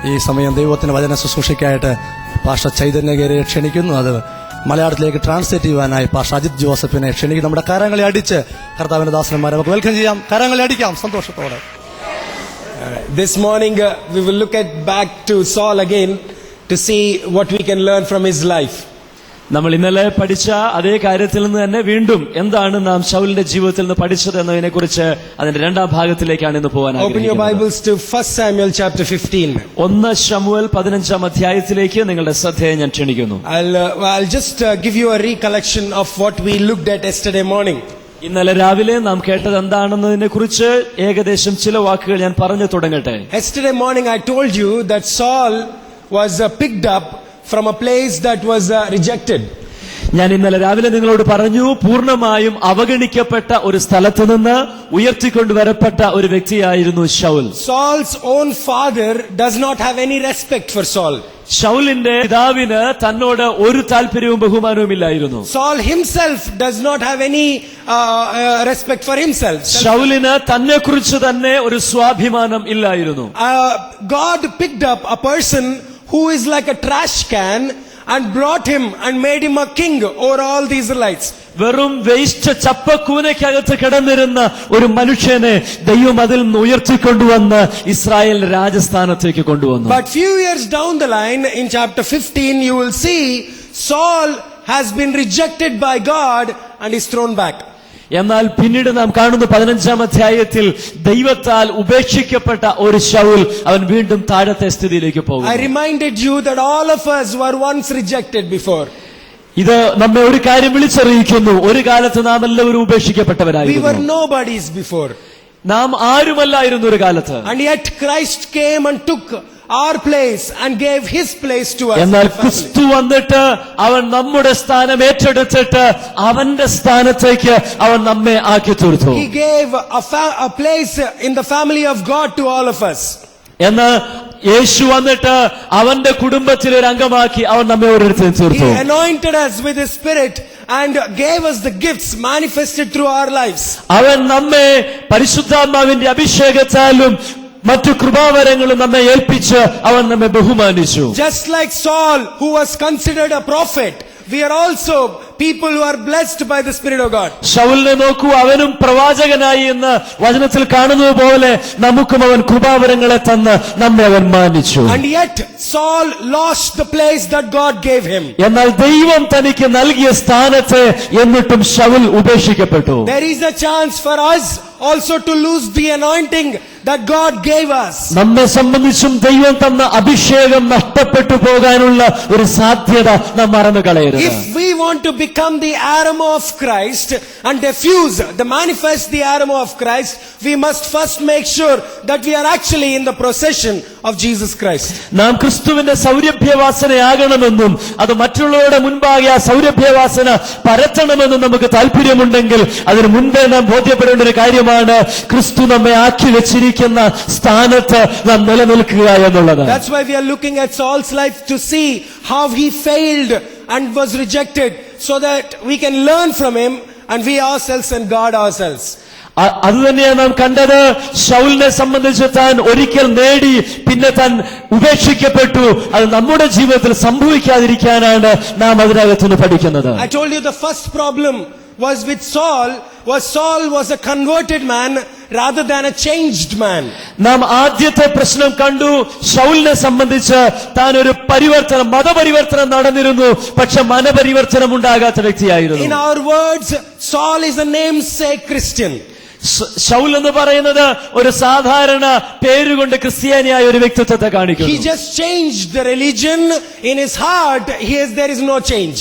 ഈ സമയം ദൈവത്തിന്റെ വചന ശുശ്രൂഷയ്ക്കായിട്ട് പാസ്റ്റർ ചൈതന്യഗേരെ ക്ഷണിക്കുന്നു. അത് മലയാളത്തിലേക്ക് ട്രാൻസ്ലേറ്റ് ചെയ്യുവാനായി പാസ്റ്റർ അജിത് ജോസഫിനെ ക്ഷണിക്കും. നമ്മുടെ കരങ്ങളെ അടിച്ച് കർത്താവിന്റെ ദാസന്മാരെ നമുക്ക് വെൽക്കം ചെയ്യാം. കരങ്ങളെ അടിക്കാം സന്തോഷത്തോടെ. This morning we will look at back to Saul again to see what we can learn from his life. നമ്മൾ ഇന്നലെ പഠിച്ച അതേ കാര്യത്തിൽ നിന്ന് തന്നെ വീണ്ടും എന്താണ് നാം ശൗലിന്റെ ജീവിതത്തിൽ നിന്ന് പഠിച്ചത് എന്നതിനെ കുറിച്ച് അതിന്റെ രണ്ടാം ഭാഗത്തിലേക്കാണ് ഇന്ന് പോകാൻ ആഗ്രഹിക്കുന്നത്. Open your Bibles to 1 Samuel chapter 15. 1 ശമൂവേൽ 15-ാം അധ്യായത്തിലേക്ക് നിങ്ങളുടെ ശ്രദ്ധയെ ഞാൻ ക്ഷണിക്കുന്നു. I'll just give you a recollection of what we looked at yesterday morning. ഇന്നലെ രാവിലെ നാം കേട്ടത് എന്താണെന്നതിനെ കുറിച്ച് ഏകദേശം ചില വാക്കുകൾ ഞാൻ പറഞ്ഞു തുടങ്ങട്ടെ. Yesterday morning I told you that Saul was picked up from a place that was rejected. ഞാൻ ഇന്നലെ രാവിലെ നിങ്ങളോട് പറഞ്ഞു, പൂർണ്ണമായും അവഗണിക്കപ്പെട്ട ഒരു സ്ഥലത്ത് നിന്ന് ഉയർത്തിക്കൊണ്ടുവരപ്പെട്ട ഒരു വ്യക്തിയായിരുന്നു Saul. Saul's own father does not have any respect for Saul. ശൗലിന്റെ പിതാവിന് തന്നോട് ഒരു താല്പര്യവും ബഹുമാനവും ഇല്ലായിരുന്നു. Saul himself does not have any respect for himself. ശൗലിന് തന്നെ കുറിച്ച് തന്നെ ഒരു സ്വാഭിമാനം ഇല്ലായിരുന്നു. God picked up a person who is like a trash can and brought him and made him a king over all the Israelites. വെറും waste ചപ്പക്കൂനയ്ക്കകത്ത് കിടന്നിരുന്ന ഒരു മനുഷ്യനെ ദൈവം അതിൽ നിന്ന് ഉയർത്തിക്കൊണ്ടുവന്ന് ഇസ്രായേൽ രാജസ്ഥാനത്തേക്ക് കൊണ്ടുവന്നു. But few years down the line in chapter 15 you will see Saul has been rejected by God and is thrown back. എന്നാൽ പിന്നീട് നാം കാണുന്നു 15-ാം അധ്യായത്തിൽ ദൈവത്താൽ ഉപേക്ഷിക്കപ്പെട്ട ഒരു ശൗൽ അവൻ വീണ്ടും താഴത്തെ സ്ഥിതിയിലേക്ക് പോകും. I reminded you that all of us were once rejected before. ഇത് നമ്മെ ഒരു കാര്യം വിളിച്ചറിയിക്കുന്നു, ഒരു കാലത്ത് നാം എല്ലാവരും ഉപേക്ഷിക്കപ്പെട്ടവരായിരുന്നു. We were nobodies before. നാം ആരുമല്ലായിരുന്നു ഒരു കാലത്ത്. And yet Christ came and took our place and gave his place to us. എന്നാൽ ക്രിസ്തു വന്നിട്ട് അവൻ നമ്മുടെ സ്ഥാനം ഏറ്റെടുത്തിട്ട് അവന്റെ സ്ഥാനത്തേക്ക് അവൻ നമ്മെ ആക്കി തീർത്തു. He gave a place in the family of God to all of us. എന്ന് യേശു വന്നിട്ട് അവന്റെ കുടുംബത്തിൽ ഒരു അംഗമാക്കി അവൻ നമ്മെ ഓരോരുത്തരും തീർത്തു. He anointed us with his spirit and gave us the gifts manifested through our lives. അവൻ നമ്മെ പരിശുദ്ധാത്മാവിന്റെ അഭിഷേകത്താലും മറ്റു കൃപാവരങ്ങളും നമ്മെ ഏൽപ്പിച്ച് അവൻ നമ്മെ ബഹുമാനിച്ചു. Just like Saul, who was considered a prophet, we are also people who are blessed by the Spirit of God. ശൗലിനെ നോക്കൂ, അവനും പ്രവാചകനായി എന്ന് വചനത്തിൽ കാണുന്നത് പോലെ നമുക്കും അവൻ കൃപാവരങ്ങളെ തന്ന് നമ്മെ അവൻ മാനിച്ചു. And yet Saul lost the place that God gave him. എന്നാൽ ദൈവം തനിക്ക് നൽകിയ സ്ഥാനത്തെ എന്നിട്ടും Saul ഉപേക്ഷിക്കപ്പെട്ടു. There is a chance for us also to lose the anointing that God gave us. നമ്മെ സംബന്ധിച്ചും ദൈവം തന്ന അഭിഷേകം നഷ്ടപ്പെട്ടു പോകാനുള്ള ഒരു സാധ്യത നാം മറന്നു കളയരുത്. If we want to become the aroma of Christ and diffuse, manifest the aroma of Christ, we must first make sure that we are actually in the procession of Jesus Christ. നാം ക്രിസ്തുവിന്റെ സൗരഭ്യവാസനയാകണമെന്നും അത് മറ്റുള്ളവരുടെ മുൻപാകെ ആ സൗരഭ്യവാസന പരത്തണമെന്നും നമുക്ക് താല്പര്യമുണ്ടെങ്കിൽ അതിന് മുൻപേ നാം ബോധ്യപ്പെടേണ്ട ഒരു കാര്യമാണ് ക്രിസ്തു നമ്മെ ആക്കി വെച്ചിരിക്കുന്ന സ്ഥാനത്ത് നാം നിലനിൽക്കുക എന്നുള്ളത്. That's why we are looking at Saul's life to see how he failed and was rejected, so that we can learn from him and we ourselves and God ourselves. അതുതന്നെയാണ് നാം കണ്ടത്. ശൗലിനെ സംബന്ധിച്ച് താൻ ഒരിക്കൽ നേടി പിന്നെ താൻ ഉപേക്ഷിക്കപ്പെട്ടു. അത് നമ്മുടെ ജീവിതത്തിൽ സംഭവിക്കാതിരിക്കാനാണ് നാം അതിനകത്തുനിന്ന് പഠിക്കുന്നത്. I told you the first problem was with Saul was a converted man rather than a changed man. നാം ആദ്യത്തെ പ്രശ്നം കണ്ടു. ശൗലിനെ സംബന്ധിച്ച് താൻ ഒരു മതപരിവർത്തനം നടന്നിരുന്നു, പക്ഷെ മനപരിവർത്തനം ഉണ്ടാകാത്ത വ്യക്തിയായിരുന്നു. In our words, Saul is a namesake Christian. Saul എന്ന് പറയുന്നത് ഒരു സാധാരണ പേരുകൊണ്ട് ക്രിസ്ത്യാനിയായ ഒരു വ്യക്തിത്വത്തെ കാണിക്കുന്നു. He just changed the religion. In his heart there is no change.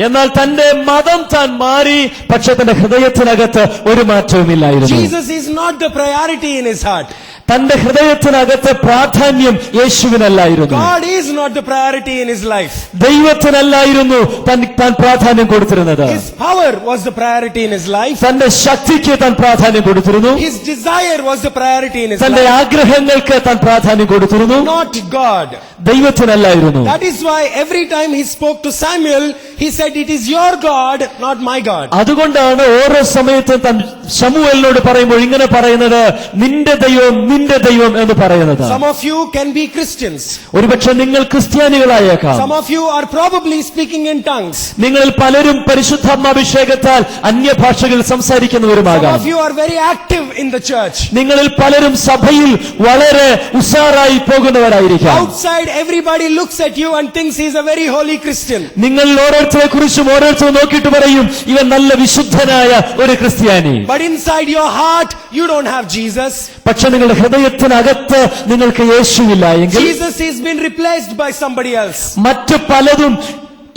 എന്നാൽ തന്റെ മതം താൻ മാറി, പക്ഷെ തന്റെ ഹൃദയത്തിനകത്ത് ഒരു മാറ്റവുമില്ലായിരുന്നു. Jesus is not the priority in his heart. തന്റെ ഹൃദയത്തിനകത്തെ പ്രാധാന്യം യേശുവിനല്ലായിരുന്നു. God is not the priority in his life. ദൈവത്തിനല്ലായിരുന്നു താൻ പ്രാധാന്യം കൊടുത്തിരുന്നത്. His power was the priority in his life. തന്റെ ശക്തിക്ക് താൻ പ്രാധാന്യം കൊടുത്തിരുന്നു. His desire was the priority in his life. തന്റെ ആഗ്രഹങ്ങൾക്ക് താൻ പ്രാധാന്യം കൊടുത്തിരുന്നു, not God. ദൈവത്തിനല്ലായിരുന്നു. That is why every time he spoke to Samuel, he said, "It is your God, not my God." അതുകൊണ്ടാണ് ഓരോ സമയത്തും താൻ ശമൂവേലിനോട് പറയുമ്പോൾ ഇങ്ങനെ പറയുന്നത്, നിന്റെ ദൈവം നിന്റെ ദൈവം എന്ന് പറയുന്നത്. Some of you can be Christians. ഒരുപക്ഷെ നിങ്ങൾ ക്രിസ്ത്യാനികളായേക്കാം. Some of you are probably speaking in tongues. നിങ്ങളിൽ പലരും പരിശുദ്ധാത്മാഭിഷേകത്താൽ അന്യഭാഷകൾ സംസാരിക്കുന്നവരുമാകാം. Some of you are very active in the church. നിങ്ങളിൽ പലരും സഭയിൽ വളരെ ഉഷാറായി പോകുന്നവരായിരിക്കാം. Outside everybody looks at you and thinks he's a very holy Christian. നിങ്ങൾ ഓരോരുത്തരെ കുറിച്ചും ഓരോരുത്തരും നോക്കിയിട്ട് പറയും ഇവൻ നല്ല വിശുദ്ധനായ ഒരു ക്രിസ്ത്യാനി. But inside your heart you don't have Jesus. പക്ഷെ നിങ്ങളുടെ ഹൃദയത്തിനകത്ത് നിങ്ങൾക്ക് യേശുവില്ല എങ്കിൽ Jesus has been replaced by somebody else. മറ്റു പലതും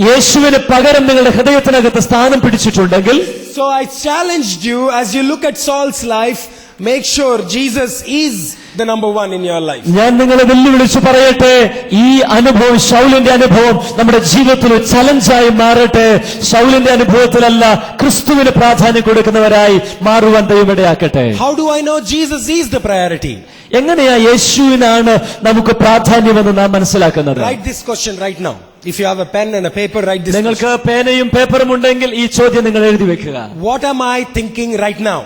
യേശുവിന് പകരം നിങ്ങളുടെ ഹൃദയത്തിനകത്ത് സ്ഥാനം പിടിച്ചിട്ടുണ്ടെങ്കിൽ. So I challenged you, as you look at Saul's life, make sure Jesus is the number one in your life. ഞാൻ നിങ്ങളെ വെല്ലുവിളിച്ചു പറയട്ടെ, ഈ അനുഭവം, ശൗലിന്റെ അനുഭവം നമ്മുടെ ജീവിതത്തിൽ ഒരു ചലഞ്ചായി മാറട്ടെ. ശൗലിന്റെ അനുഭവത്തിലല്ല, ക്രിസ്തുവിന് പ്രാധാന്യം കൊടുക്കുന്നവരായി മാറുവാൻ ദൈവം ഇടയാക്കട്ടെ. How do I know Jesus is the priority? എങ്ങനെയാ യേശുവിനാണ് നമുക്ക് പ്രാധാന്യമെന്ന് നാം മനസ്സിലാക്കുന്നത്? Write this question right now. If you have a pen and a paper, write this നിങ്ങൾക്ക് question. പേനയും പേപ്പറും ഉണ്ടെങ്കിൽ ഈ ചോദ്യം നിങ്ങൾ എഴുതി വെക്കുക. What am I thinking right now?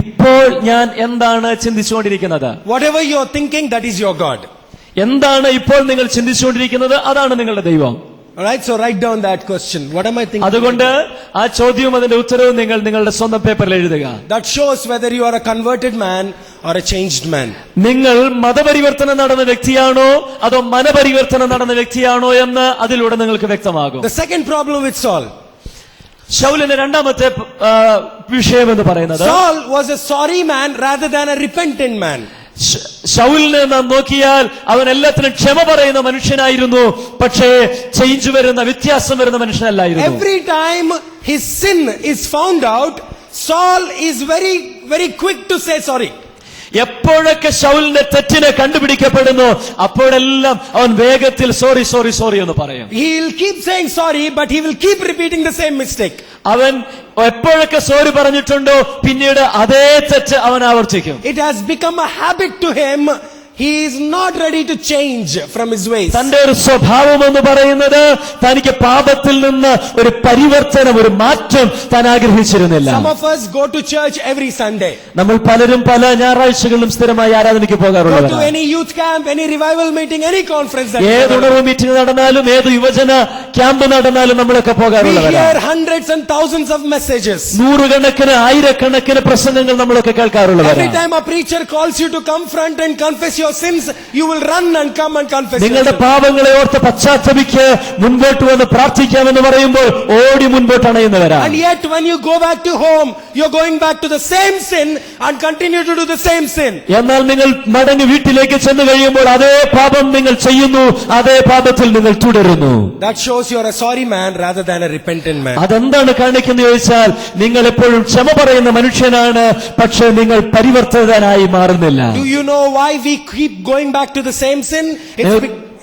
ഇപ്പോൾ ഞാൻ എന്താണ് ചിന്തിച്ചുകൊണ്ടിരിക്കുന്നത്? Whatever you're thinking, that is your God. എന്താണ് ഇപ്പോൾ നിങ്ങൾ ചിന്തിച്ചുകൊണ്ടിരിക്കുന്നത്? അതാണ് നിങ്ങളുടെ ദൈവം. Alright, so write down that question. What am I thinking? അതുകൊണ്ട് ആ ചോദ്യവും അതിന്റെ ഉത്തരവും നിങ്ങൾ നിങ്ങളുടെ സ്വന്തം പേപ്പറിൽ എഴുതുക. That shows whether you are a converted man or a changed man. നിങ്ങൾ മതപരിവർത്തനം നടന്ന വ്യക്തിയാണോ അതോ മനപരിവർത്തനം നടന്ന വ്യക്തിയാണോ എന്ന് അതിലൂടെ നിങ്ങൾക്ക് വ്യക്തമാകും. The second problem with Saul. ശൗലിന്റെ രണ്ടാമത്തെ വിഷയം എന്ന് പറയുന്നത്, Saul was a sorry man rather than a repentant man. ശൗലിനെ നാം നോക്കിയാൽ അവൻ എല്ലാത്തിനും ക്ഷമ പറയുന്ന മനുഷ്യനായിരുന്നു, പക്ഷേ ചേഞ്ച് വരുന്ന, വ്യത്യാസം വരുന്ന മനുഷ്യനല്ലായിരുന്നു. Every time his sin is found out, Saul is very, very quick to say sorry. എപ്പോഴൊക്കെ ശൗലിന്റെ തെറ്റിനെ കണ്ടുപിടിക്കപ്പെടുന്നു അപ്പോഴെല്ലാം അവൻ വേഗത്തിൽ സോറി സോറി സോറി എന്ന് പറയും. He will keep saying sorry, but he will keep repeating the same mistake. അവൻ എപ്പോഴൊക്കെ sorry പറഞ്ഞിട്ടുണ്ടോ പിന്നീട് അതേ തെറ്റ് അവൻ ആവർത്തിക്കും. It has become a habit to him. He is not ready to change from his ways. തന്റെ ഒരു സ്വഭാവം എന്ന് പറയുന്നത് തനിക്ക് പാപത്തിൽ നിന്ന് ഒരു പരിവർത്തനം, ഒരു മാറ്റം താൻ ആഗ്രഹിച്ചിരുന്നില്ല. Some of us go to church every Sunday. നമ്മൾ പലരും പല ഞായറാഴ്ചകളിലും സ്ഥിരമായി ആരാധനയ്ക്ക് Go to പോകാറുള്ളവരാണ്. any youth camp, any revival meeting, any conference that ഏത് ഉണർവ് മീറ്റിംഗ് നടന്നാലും ഏത് യുവജന ക്യാമ്പ് നടന്നാലും നമ്മളൊക്കെ we പോകാറുള്ളവരാണ്. hear hundreds and thousands of messages. നൂറുകണക്കിന് ആയിരക്കണക്കിന് പ്രസംഗങ്ങൾ നമ്മളൊക്കെ Every കേൾക്കാറുള്ളവരാണ്. time a preacher calls you to come front and confess your sins, you will run and come and confess. നിങ്ങളുടെ പാപങ്ങളെ ഓർത്ത് പശ്ചാത്തപിക്ക് മുൻപോട്ട് വന്ന് പ്രാർത്ഥിക്കാമെന്ന് പറയുമ്പോൾ ഓടി മുൻപോട്ട് അണയുന്നവരാണ്. And yet when you go back to home, you're going back to the same sin and continue to do the same sin. എന്നാൽ നിങ്ങൾ മടങ്ങി വീട്ടിലേക്ക് ചെന്ന് കഴിയുമ്പോൾ അതേ പാപം നിങ്ങൾ ചെയ്യുന്നു, അതേ പാപത്തിൽ നിങ്ങൾ തുടരുന്നു. That shows you're a sorry man rather than a repentant man. അതെന്താണ് കാണിക്കുന്നത് ചോദിച്ചാൽ നിങ്ങൾ എപ്പോഴും ക്ഷമ പറയുന്ന മനുഷ്യനാണ്, പക്ഷേ നിങ്ങൾ പരിവർത്തിതനായി മാറുന്നില്ല. Do you know why we keep going back to the same sin?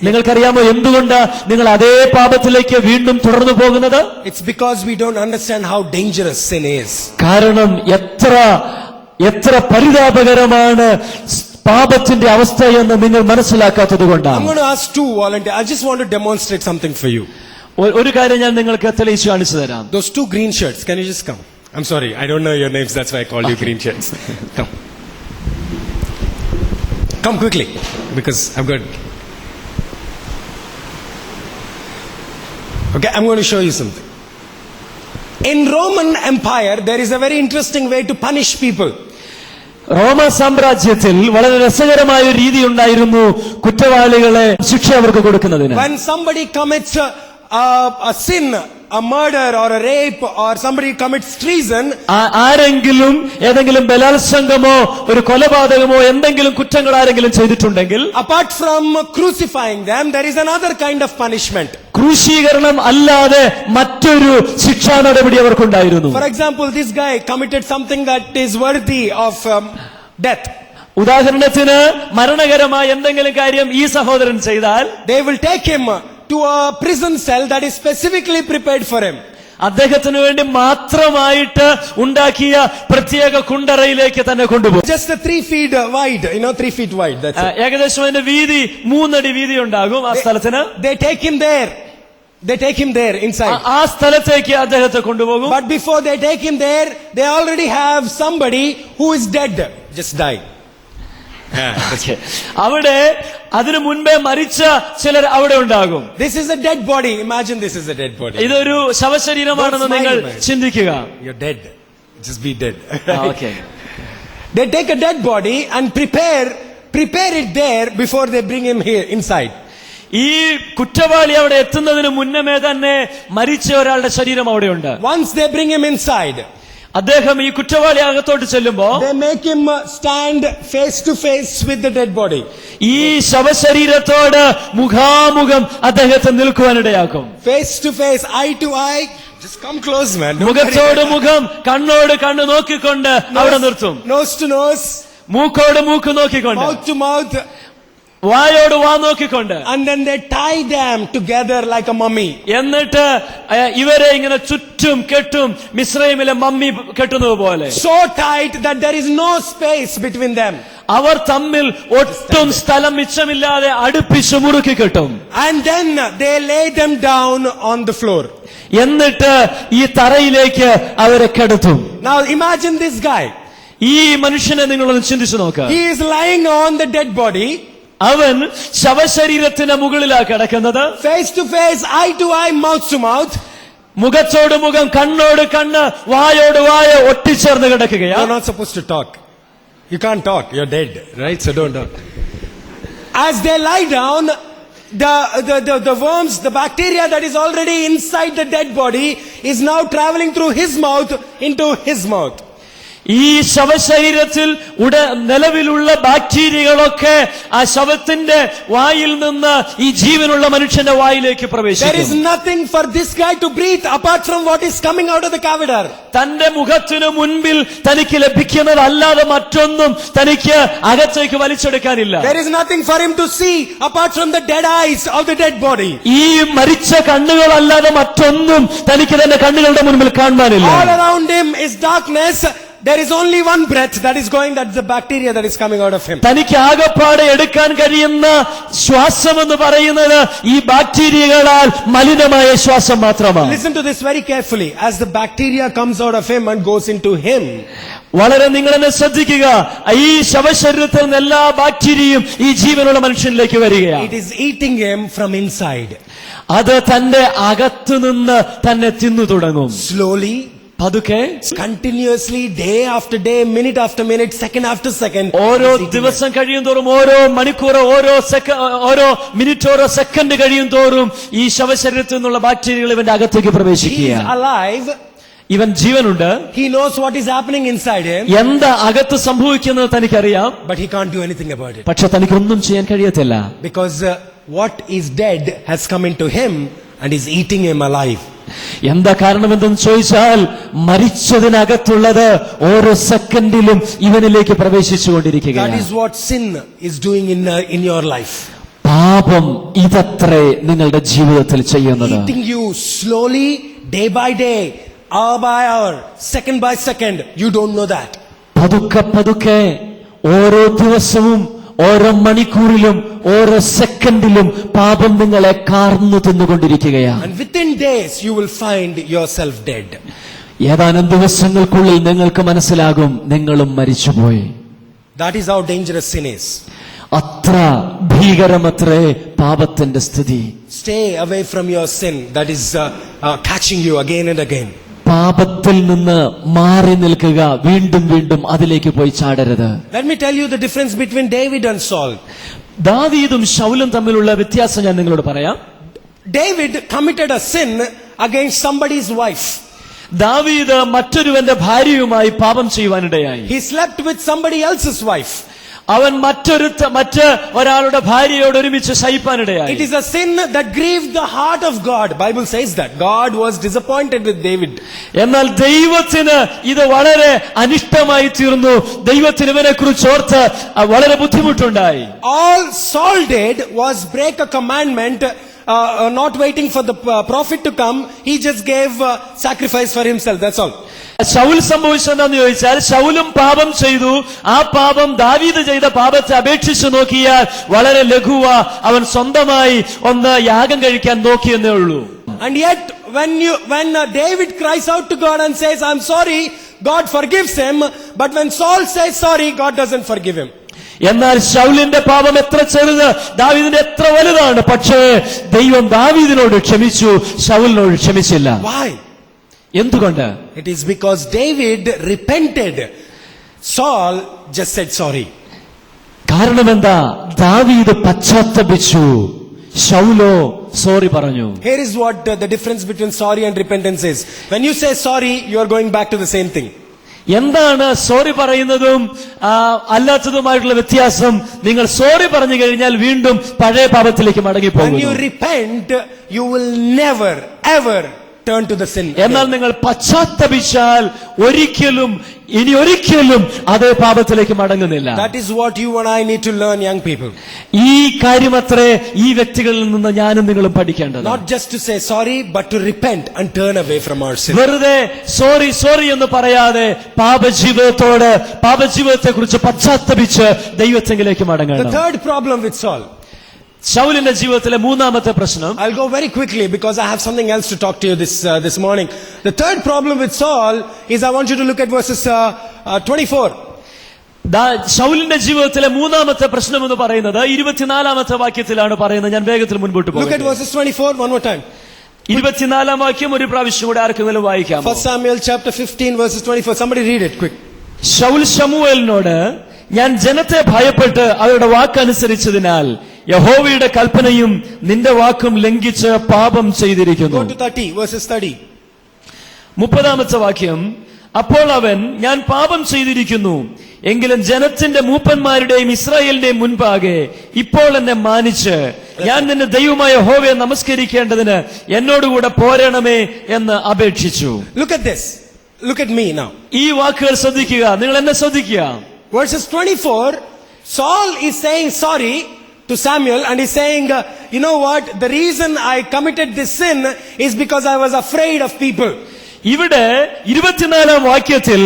നിങ്ങൾക്കറിയാമോ എന്തുകൊണ്ട് നിങ്ങൾ അതേ പാപത്തിലേക്ക് വീണ്ടും തുടർന്നു പോകുന്നത്? It's because we don't understand how dangerous sin is. കാരണം എത്ര പരിതാപകരമാണ് പാപത്തിന്റെ അവസ്ഥയെന്ന് നിങ്ങൾ മനസ്സിലാക്കാത്തത് I'm കൊണ്ടാണ്. going to ask two volunteers. I just want to demonstrate something for you. ഒരു കാര്യം ഞാൻ നിങ്ങൾക്ക് തെളിയിച്ചു കാണിച്ചു തരാം. Those two green shirts, can you just come? I'm sorry, I don't know your names, that's why I called you green shirts. Come quickly, because I've got... Okay, I'm going to show you something. In Roman Empire, there is a very interesting way to punish people. റോമ സാമ്രാജ്യത്തിൽ വളരെ രസകരമായ ഒരു രീതി ഉണ്ടായിരുന്നു കുറ്റവാളികളെ ശിക്ഷ അവർക്ക് കൊടുക്കുന്നതിന്. When somebody commits a sin, a murder or a rape, or somebody commits treason, ആരെങ്കിലും ഏതെങ്കിലും ബലാത്സംഗമോ ഒരു കൊലപാതകമോ എന്തെങ്കിലും കുറ്റങ്ങൾ ആരെങ്കിലും ചെയ്തിട്ടുണ്ടെങ്കിൽ, apart from crucifying them, there is another kind of punishment. ക്രൂശീകരണം അല്ലാതെ മറ്റൊരു ശിക്ഷാ നടപടി അവർക്കുണ്ടായിരുന്നു. For example, this guy committed something that is worthy of death. ഉദാഹരണത്തിന് മരണകരമായ എന്തെങ്കിലും കാര്യം ഈ സഹോദരൻ ചെയ്താൽ They will take him to a prison cell that is specifically prepared for him. അദ്ദേഹത്തിന് വേണ്ടി മാത്രമായിട്ട് ഉണ്ടാക്കിയ പ്രത്യേക കുണ്ടറയിലേക്ക് തന്നെ കൊണ്ടുപോകും. Just 3 feet wide, 3 feet wide. That's it. ഏകദേശം അതിന്റെ വീതി 3 അടി വീതി ഉണ്ടാകും ആ സ്ഥലത്തിന്. They take him there. They take him there inside. ആ സ്ഥലത്തേക്ക് അദ്ദേഹത്തെ കൊണ്ടുപോകും. But before they take him there, they already have somebody who is dead, just died. Okay. അവിടെ അതിനു മുൻപേ മരിച്ച ചിലർ അവിടെ ഉണ്ടാകും. This is a dead body. Imagine this is a dead body. ഇതൊരു ശവശരീരമാണെന്ന് നിങ്ങൾ ചിന്തിക്കുക. You're dead. Just be dead. Okay. They take a dead body and prepare it there before they bring him here inside. ഈ കുറ്റവാളി അവിടെ എത്തുന്നതിന് മുന്നമേ തന്നെ മരിച്ച ഒരാളുടെ ശരീരം അവിടെയുണ്ട്. Once they bring him inside, അദ്ദേഹം ഈ കുറ്റവാളി അകത്തോട്ട് ചെല്ലുമ്പോ they make him stand face to face with the dead body. ഈ ശവശരീരത്തോട് മുഖാമുഖം അദ്ദേഹത്തെ നിൽക്കുവാനിടയാക്കും. Face to face, eye to eye. Just come close, man. മുഖത്തോട് മുഖം, കണ്ണോട് കണ്ണ് നോക്കിക്കൊണ്ട് അവിടെ നിർത്തും. Nose to nose, മൂക്കോട് മൂക്ക് നോക്കിക്കൊണ്ട്, mouth to mouth. വായോട് വാ നോക്കിക്കൊണ്ട്. And then they tie them together like a mummy. എന്നിട്ട് ഇവരെ ഇങ്ങനെ ചുറ്റും കെട്ടും, മിസ്രൈമിലെ മമ്മി കെട്ടുന്നത് പോലെ. So tight that there is no space between them. അവർ തമ്മിൽ ഒട്ടും സ്ഥലം മിച്ചമില്ലാതെ അടുപ്പിച്ച് മുറുക്കി കെട്ടും. And then they lay them down on the floor. എന്നിട്ട് ഈ തറയിലേക്ക് അവരെ കിടത്തും. Now imagine this guy. ഈ മനുഷ്യനെ നിങ്ങളൊന്ന് ചിന്തിച്ചു നോക്കുക. He is lying on the dead body. അവൻ ശവശരീരത്തിന് മുകളിലാണ് കിടക്കുന്നത്. Face to face, eye to eye, mouth to mouth. മുഖത്തോട് മുഖം, കണ്ണോട് കണ്ണ്, വായോട് വായ ഒട്ടിച്ചേർന്ന് You're കിടക്കുകയാണ്. not supposed to talk. You can't talk. You're dead, right? So don't talk. As they lie down, the worms, the bacteria that is already inside the dead body is now traveling through his mouth into his mouth. ഈ ശവശരീരത്തിൽ നിലവിലുള്ള ബാക്ടീരിയകളൊക്കെ ആ ശവത്തിന്റെ വായിൽ നിന്ന് ഈ ജീവനുള്ള മനുഷ്യന്റെ വായിലേക്ക് There പ്രവേശിക്കും. is nothing for this guy to breathe apart from what is coming out of the cadaver. തന്റെ മുഖത്തിനു മുൻപിൽ തനിക്ക് ലഭിക്കുന്നതല്ലാതെ മറ്റൊന്നും തനിക്ക് അകത്തേക്ക് വലിച്ചെടുക്കാനില്ല. There is nothing for him to see apart from the dead eyes of the dead body. ഈ മരിച്ച കണ്ണുകളല്ലാതെ മറ്റൊന്നും തനിക്ക് തന്റെ കണ്ണുകളുടെ മുൻപിൽ കാണാനില്ല. All around him is darkness. There is only one breath that is going, that's the bacteria that is coming out of him. തനിക്ക് ആകപ്പാടെ എടുക്കാൻ കഴിയുന്ന ശ്വാസം എന്ന് പറയുന്നത് ഈ ബാക്ടീരിയകളാൽ മലിനമായ ശ്വാസം മാത്രമാണ്. Listen to this very carefully. As the bacteria comes out of him and goes into him, വളരെ നിങ്ങളെന്നെ ശ്രദ്ധിക്കുക. ഈ ശവശരീരത്തിൽ നിന്ന് എല്ലാ ബാക്ടീരിയയും ഈ ജീവനുള്ള മനുഷ്യനിലേക്ക് വരികയാണ്. it is eating him from inside. അത് തന്റെ അകത്തു നിന്ന് തന്നെ തിന്നു തുടങ്ങും. Slowly, പതുക്കെ, continuously, day after day, minute after minute, second after second. ഓരോ ദിവസം കഴിയും തോറും, ഓരോ മണിക്കൂർ, ഓരോ മിനിറ്റ്, ഓരോ സെക്കൻഡ് കഴിയും തോറും ഈ ശവശരീരത്തിൽ നിന്നുള്ള ബാക്ടീരിയകൾ ഇവന്റെ അകത്തേക്ക് He is പ്രവേശിക്കുകയാണ്. alive. ഇവൻ ജീവനുണ്ട്. He knows what is happening inside him. എന്താ അകത്ത് സംഭവിക്കുന്നത് തനിക്കറിയാം. But he can't do anything about it. പക്ഷെ തനിക്കൊന്നും ചെയ്യാൻ കഴിയത്തില്ല. Because what is dead has come into him and is eating him alive. എന്താ കാരണം എന്തെന്ന് ചോദിച്ചാൽ, മരിച്ചതിനകത്തുള്ളത് ഓരോ സെക്കൻഡിലും ഇവനിലേക്ക് That പ്രവേശിച്ചുകൊണ്ടിരിക്കുകയാണ്. is what sin is doing in your life. പാപം ഇതത്രേ നിങ്ങളുടെ ജീവിതത്തിൽ ചെയ്യുന്നത്. Eating you slowly, day by day, hour by hour, second by second. You don't know that. പതുക്കെ പതുക്കെ ഓരോ ദിവസവും, ഓരോ മണിക്കൂറിലും, ഓരോ സെക്കൻഡിലും പാപം നിങ്ങളെ കാർന്നു തിന്നുകൊണ്ടിരിക്കുകയാണ്. And within days you will find yourself dead. ഏതാനും ദിവസങ്ങൾക്കുള്ളിൽ നിങ്ങൾക്ക് മനസ്സിലാകും നിങ്ങളും മരിച്ചുപോയി. That is how dangerous sin is. അത്ര ഭീകരമത്രേ പാപത്തിന്റെ സ്ഥിതി. Stay away from your sin that is catching you again and again. പാപത്തിൽ നിന്ന് മാറി നിൽക്കുക, വീണ്ടും വീണ്ടും അതിലേക്ക് പോയി ചാടരുത്. Let me tell you the difference between David and Saul. ദാവീദും ശൗലും തമ്മിലുള്ള വ്യത്യാസം ഞാൻ നിങ്ങളോട് പറയാം. David committed a sin against somebody's wife. ദാവീദ് മറ്റൊരുവന്റെ ഭാര്യയുമായി പാപം ചെയ്യുവാനിടയായി. He slept with somebody else's wife. അവൻ മറ്റ് ഒരാളുടെ ഭാര്യയോട് ഒരുമിച്ച് ശയിപ്പാനിടയായി. It is a sin that grieved the heart of God. Bible says that God was disappointed with David. എന്നാൽ ദൈവത്തിന് ഇത് വളരെ അനിഷ്ടമായി തീർന്നു. ദൈവത്തിന് ഇവനെ കുറിച്ച് ഓർത്ത് വളരെ ബുദ്ധിമുട്ടുണ്ടായി. All Saul did was break a commandment, not waiting for the prophet to come. He just gave sacrifice for himself. That's all. Saul സംഭവിച്ചെന്താന്ന് ചോദിച്ചാൽ, ശൗലും പാപം ചെയ്തു. ആ പാപം ദാവീദ് ചെയ്ത പാപത്തെ അപേക്ഷിച്ചു നോക്കിയാൽ വളരെ ലഘുവ. അവൻ സ്വന്തമായി ഒന്ന് യാഗം കഴിക്കാൻ നോക്കിയെന്നേ ഉള്ളൂ. And yet when David cries out to God and says, I'm sorry, God forgives him. But when Saul says sorry, God doesn't forgive him. എന്നാൽ ശൗലിന്റെ പാപം എത്ര ചെറുത്, ദാവീദിന്റെ എത്ര വലുതാണ്. പക്ഷേ ദൈവം ദാവീദിനോട് ക്ഷമിച്ചു, ശൗലിനോട് ക്ഷമിച്ചില്ല. Why? എന്തുകൊണ്ട്? It is because David repented. Saul just said sorry. കാരണം എന്താ? ദാവീദ് പശ്ചാത്തപിച്ചു, ശൗലോ സോറി പറഞ്ഞു. Here is what the difference between sorry and repentance is. When you say sorry, you are going back to the same thing. എന്താണ് sorry പറയുന്നതും അല്ലാത്തതുമായിട്ടുള്ള വ്യത്യാസം? നിങ്ങൾ sorry പറഞ്ഞു കഴിഞ്ഞാൽ വീണ്ടും പഴയ പാപത്തിലേക്ക് When you മടങ്ങിപ്പോകുന്നു. repent, you will never ever turn to the sin. എന്നാൽ നിങ്ങൾ പശ്ചാത്തപിച്ചാൽ ഇനി ഒരിക്കലും അതേ പാപത്തിലേക്ക് മടങ്ങുന്നില്ല. That is what you and I need to learn, young people. ഈ കാര്യമത്രേ ഈ വ്യക്തികളിൽ നിന്ന് ഞാനും നിങ്ങളും പഠിക്കേണ്ടത്. Not just to say sorry, but to repent and turn away from our sin. വെറുതെ സോറി എന്ന് പറയാതെ പാപജീവിതത്തെ കുറിച്ച് പശ്ചാത്തപിച്ച് ദൈവത്തെങ്കിലേക്ക് The മടങ്ങണം. third problem with Saul. ശൗലിന്റെ ജീവിതത്തിലെ മൂന്നാമത്തെ പ്രശ്നം. I'll go very quickly because I have something else to talk to you this morning. The third problem with Saul is I want you to look at verses 24. ശൗലിന്റെ ജീവിതത്തിലെ മൂന്നാമത്തെ പ്രശ്നം എന്ന് പറയുന്നത് 24-ാമത്തെ വാക്യത്തിലാണ് പറയുന്നത്. ഞാൻ വേഗത്തിൽ മുൻപോട്ട് Look at പോകും. verses 24 one more time. 24-ാം വാക്യം ഒരു പ്രാവശ്യം കൂടെ ആർക്കെങ്കിലും വായിക്കാം. 1 Samuel chapter 15 verses 24. Somebody read it quick. Saul ശമൂവേലിനോട്, ഞാൻ ജനത്തെ ഭയപ്പെട്ട് അവരുടെ വാക്കനുസരിച്ചതിനാൽ യഹോവയുടെ കൽപ്പനയും നിന്റെ വാക്കും ലംഘിച്ച് പാപം ചെയ്തിരിക്കുന്നു. Go to 30 verses 30. 30-ാമത്തെ വാക്യം, അപ്പോൾ അവൻ, ഞാൻ പാപം ചെയ്തിരിക്കുന്നു, എങ്കിലും ജനത്തിന്റെ മൂപ്പന്മാരുടെയും ഇസ്രായേലിന്റെയും മുൻപാകെ ഇപ്പോൾ എന്നെ മാനിച്ച് ഞാൻ നിന്റെ ദൈവമായ യഹോവയെ നമസ്കരിക്കേണ്ടതിന് എന്നോടുകൂടെ പോരണമേ എന്ന് അപേക്ഷിച്ചു. Look at this. Look at me now. ഈ വാക്കുകൾ ശ്രദ്ധിക്കുക, നിങ്ങൾ എന്നെ ശ്രദ്ധിക്കുക. Verses 24, Saul is saying sorry to Samuel and he's saying, you know what, the reason I committed this sin is because I was afraid of people. ഇവിടെ 24-ാം വാക്യത്തിൽ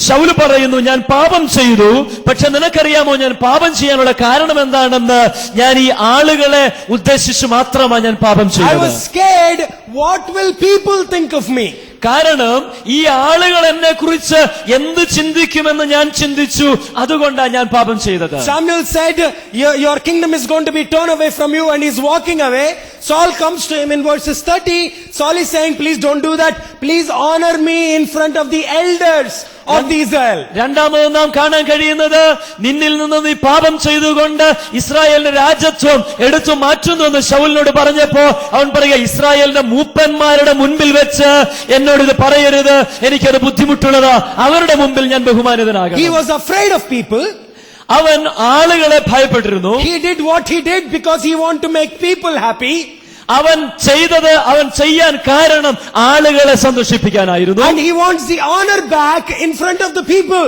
ശൗൽ പറയുന്നു, ഞാൻ പാപം ചെയ്തു, പക്ഷെ നിനക്കറിയാമോ ഞാൻ പാപം ചെയ്യാനുള്ള കാരണം എന്താണെന്ന്? ഞാൻ ഈ ആളുകളെ ഉദ്ദേശിച്ച് മാത്രമാണ് ഞാൻ പാപം I ചെയ്തത്. was scared, what will people think of me? കാരണം ഈ ആളുകൾ എന്നെ കുറിച്ച് എന്ത് ചിന്തിക്കുമെന്ന് ഞാൻ ചിന്തിച്ചു, അതുകൊണ്ടാണ് ഞാൻ പാപം ചെയ്തത്. Samuel said, your kingdom is going to be torn away from you, and he's walking away. Saul comes to him in verses 30. Saul is saying, please don't do that. Please honor me in front of the elders of Israel. രണ്ടാമത് നാം കാണാൻ കഴിയുന്നത്, നിന്നിൽ നിന്ന് നീ പാപം ചെയ്തുകൊണ്ട് ഇസ്രായേലിന്റെ രാജ്യത്വം എടുത്തു മാറ്റുന്നു എന്ന് ശൗലിനോട് പറഞ്ഞപ്പോ അവൻ പറയുക, ഇസ്രായേലിന്റെ മൂപ്പന്മാരുടെ മുൻപിൽ വെച്ച് എന്നോട് ഇത് പറയരുത്, എനിക്കത് ബുദ്ധിമുട്ടുള്ളതാ, അവരുടെ മുമ്പിൽ ഞാൻ ബഹുമാനിതനാകാം. He was afraid of people. അവൻ ആളുകളെ ഭയപ്പെട്ടിരുന്നു. He did what he did because he wanted to make people happy. അവൻ ചെയ്തത്, അവൻ ചെയ്യാൻ കാരണം ആളുകളെ സന്തോഷിപ്പിക്കാനായിരുന്നു. And he wants the honor back in front of the people.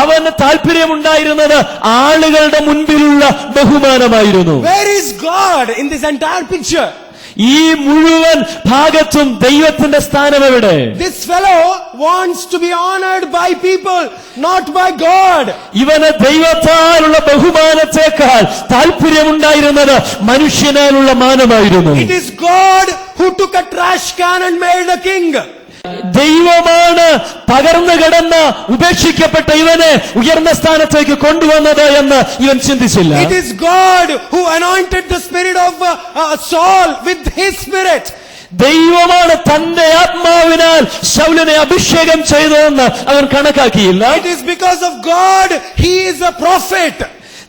അവന് താല്പര്യമുണ്ടായിരുന്നത് ആളുകളുടെ മുൻപിലുള്ള ബഹുമാനമായിരുന്നു. Where is God in this entire picture? ഈ മുഴുവൻ ഭാഗത്തും ദൈവത്തിന്റെ സ്ഥാനം എവിടെ? This fellow wants to be honored by people, not by God. ഇവന് ദൈവത്താലുള്ള ബഹുമാനത്തെക്കാൾ താല്പര്യമുണ്ടായിരുന്നത് മനുഷ്യനാലുള്ള മാനമായിരുന്നു. It is God who took a trash can and made a king. ദൈവമാണ് പകർന്നു കിടന്ന ഉപേക്ഷിക്കപ്പെട്ട ഇവനെ ഉയർന്ന സ്ഥാനത്തേക്ക് കൊണ്ടുവന്നത് എന്ന് ഇവൻ ചിന്തിച്ചില്ല. It is God who anointed the spirit of Saul with his spirit. ദൈവമാണ് തന്റെ ആത്മാവിനാൽ ശൗലിനെ അഭിഷേകം ചെയ്തതെന്ന് അവൻ കണക്കാക്കിയില്ല. It is because of God he is a prophet.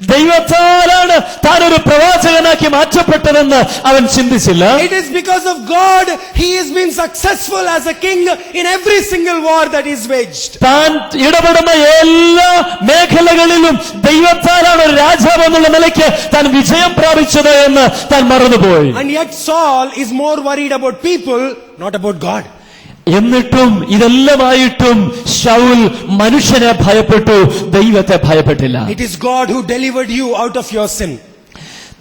ദൈവത്താലാണ് താൻ ഒരു പ്രവാചകനാക്കി മാറ്റപ്പെട്ടതെന്ന് അവൻ ചിന്തിച്ചില്ല. It is because of God he has been successful as a king in every single war that is waged. താൻ ഇടപെടുന്ന എല്ലാ മേഖലകളിലും ദൈവത്താലാണ് ഒരു രാജാവ് എന്നുള്ള നിലയ്ക്ക് താൻ വിജയം പ്രാപിച്ചത് എന്ന് താൻ മറന്നുപോയി. And yet Saul is more worried about people, not about God. എന്നിട്ടും ഇതെല്ലാമായിട്ടും ശൗൽ മനുഷ്യനെ ഭയപ്പെട്ടു, ദൈവത്തെ ഭയപ്പെട്ടില്ല. It is God who delivered you out of your sin.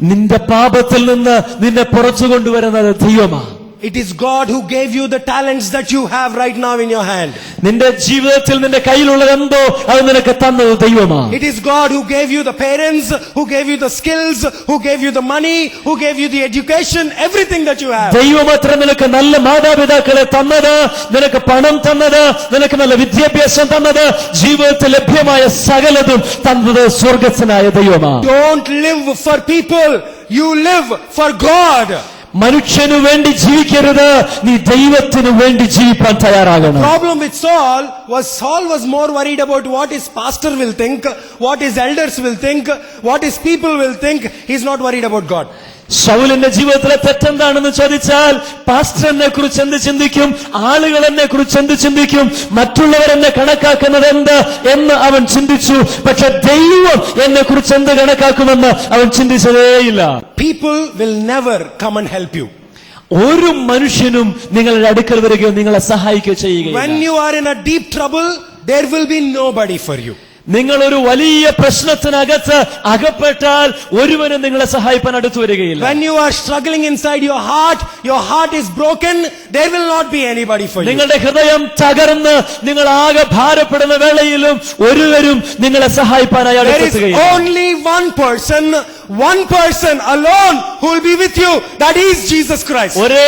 നിന്റെ പാപത്തിൽ നിന്ന് നിന്നെ പുറത്തു കൊണ്ടുവരുന്നത് ദൈവമാണ്. it is God who gave you the talents that you have right now in your hand. നിന്റെ ജീവിതത്തിൽ നിന്റെ കയ്യിലുള്ളതെന്തോ അത് നിനക്ക് തന്നത് ദൈവമാണ്. It is God who gave you the parents, who gave you the skills, who gave you the money, who gave you the education, everything that you have. ദൈവമത്ര നിനക്ക് നല്ല മാതാപിതാക്കളെ തന്നത്, നിനക്ക് പണം തന്നത്, നിനക്ക് നല്ല വിദ്യാഭ്യാസം തന്നത്, ജീവിതത്തിൽ ലഭ്യമായ സകലതും തന്നത് സ്വർഗ്ഗസ്ഥനായ ദൈവമാണ്. Don't live for people, you live for God. മനുഷ്യനു വേണ്ടി ജീവിക്കരുത്, നീ ദൈവത്തിനു വേണ്ടി ജീവിക്കാൻ തയ്യാറാകണം. Problem with Saul was more worried about what his pastor will think, what his elders will think, what his people will think. He's not worried about God. ശൗലിന്റെ ജീവിതത്തിലെ തെറ്റെന്താണെന്ന് ചോദിച്ചാൽ, pastor എന്നെ കുറിച്ച് എന്ത് ചിന്തിക്കും, ആളുകൾ എന്നെ കുറിച്ച് എന്ത് ചിന്തിക്കും, മറ്റുള്ളവർ എന്നെ കണക്കാക്കുന്നത് എന്ത് എന്ന് അവൻ ചിന്തിച്ചു. പക്ഷെ ദൈവം എന്നെ കുറിച്ച് എന്ത് കണക്കാക്കുമെന്ന് അവൻ ചിന്തിച്ചതേയില്ല. People will never come and help you. ഒരു മനുഷ്യനും നിങ്ങളുടെ അടുക്കൽ വരികയോ നിങ്ങളെ സഹായിക്കുകയോ ചെയ്യുകയില്ല. When you are in a deep trouble, there will be nobody for you. നിങ്ങൾ ഒരു വലിയ പ്രശ്നത്തിനകത്ത് അകപ്പെട്ടാൽ ഒരുവനും നിങ്ങളെ സഹായിക്കാൻ അടുത്തു വരികയില്ല. When you are struggling inside your heart is broken, there will not be anybody for you. നിങ്ങളുടെ ഹൃദയം തകർന്ന് നിങ്ങൾ ആകെ ഭാരപ്പെടുന്ന വേളയിലും ഒരുവരും നിങ്ങളെ സഹായിക്കാനായി There is അടുത്തെത്തുകയില്ല. only one person alone who will be with you. That is Jesus Christ. ഒരേ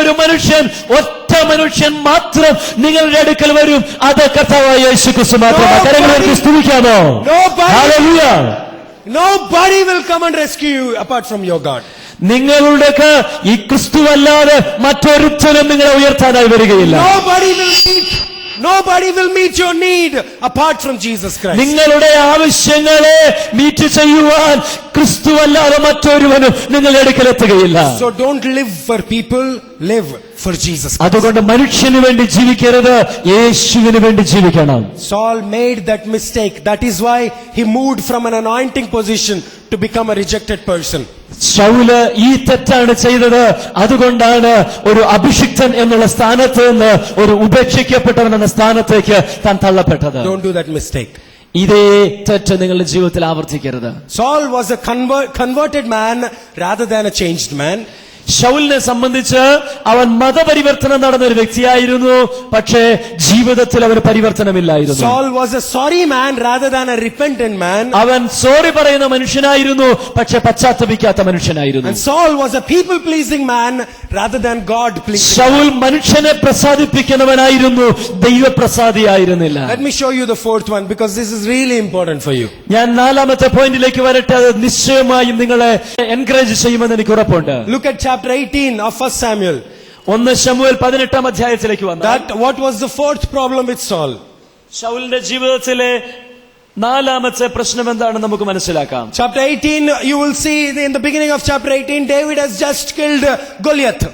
ഒരു മനുഷ്യൻ, ഒറ്റ മനുഷ്യൻ മാത്രം നിങ്ങളുടെ അടുക്കൽ വരും. അത് കർത്താവായ യേശുക്രിസ്തു മാത്രമാണ്. കരങ്ങളെ സ്തുതിക്കാമോ? Nobody will come and rescue you apart from your God. നിങ്ങളുടെ ഈ ക്രിസ്തുവല്ലാതെ മറ്റൊരുത്തനും നിങ്ങളെ ഉയർത്താനായി വരികയില്ല. Nobody will meet your need apart from Jesus Christ. നിങ്ങളുടെ ആവശ്യങ്ങളെ മീറ്റ് ചെയ്യുവാൻ ക്രിസ്തുവല്ലാതെ മറ്റൊരുവനും നിങ്ങളുടെ അടുക്കൽ എത്തുകയില്ല. So don't live for people, live for Jesus Christ. അതുകൊണ്ട് മനുഷ്യന് വേണ്ടി ജീവിക്കരുത്, യേശുവിന് വേണ്ടി ജീവിക്കണം. Saul made that mistake. That is why he moved from an anointing position to become a rejected person. Saul ഈ തെറ്റാണ് ചെയ്തത്. അതുകൊണ്ടാണ് ഒരു അഭിഷിക്തൻ എന്നുള്ള സ്ഥാനത്ത് നിന്ന് ഒരു ഉപേക്ഷിക്കപ്പെട്ടവൻ എന്ന സ്ഥാനത്തേക്ക് താൻ തള്ളപ്പെട്ടത്. Don't do that mistake. ഇതേ തെറ്റ് നിങ്ങളുടെ ജീവിതത്തിൽ ആവർത്തിക്കരുത്. Saul was a converted man rather than a changed man. ശൗലിനെ സംബന്ധിച്ച് അവൻ മതപരിവർത്തനം നടന്ന ഒരു വ്യക്തിയായിരുന്നു, പക്ഷേ ജീവിതത്തിൽ അവന് പരിവർത്തനമില്ലായിരുന്നു. Saul was a sorry man rather than a repentant man. അവൻ സോറി പറയുന്ന മനുഷ്യനായിരുന്നു, പക്ഷെ പശ്ചാത്തപിക്കാത്ത മനുഷ്യനായിരുന്നു. And Saul was a people pleasing man rather than God pleasing. Saul മനുഷ്യനെ പ്രസാദിപ്പിക്കുന്നവനായിരുന്നു, ദൈവപ്രസാദിയായിരുന്നില്ല. Let me show you the fourth one because this is really important for you. ഞാൻ നാലാമത്തെ പോയിന്റിലേക്ക് വരട്ടെ. അത് നിശ്ചയമായും നിങ്ങളെ എൻകറേജ് ചെയ്യുമെന്ന് എനിക്ക് ഉറപ്പുണ്ട്. Look at chapter 18 of 1 Samuel. 1 ശമൂവേൽ 18 അധ്യായത്തിലേക്ക് വന്നാൽ What was the fourth problem with Saul? ശൗലിന്റെ ജീവിതത്തിലെ നാലാമത്തെ പ്രശ്നം എന്താണെന്ന് നമുക്ക് മനസ്സിലാക്കാം. Chapter 18, you will see in the beginning of chapter 18, David has just killed Goliath.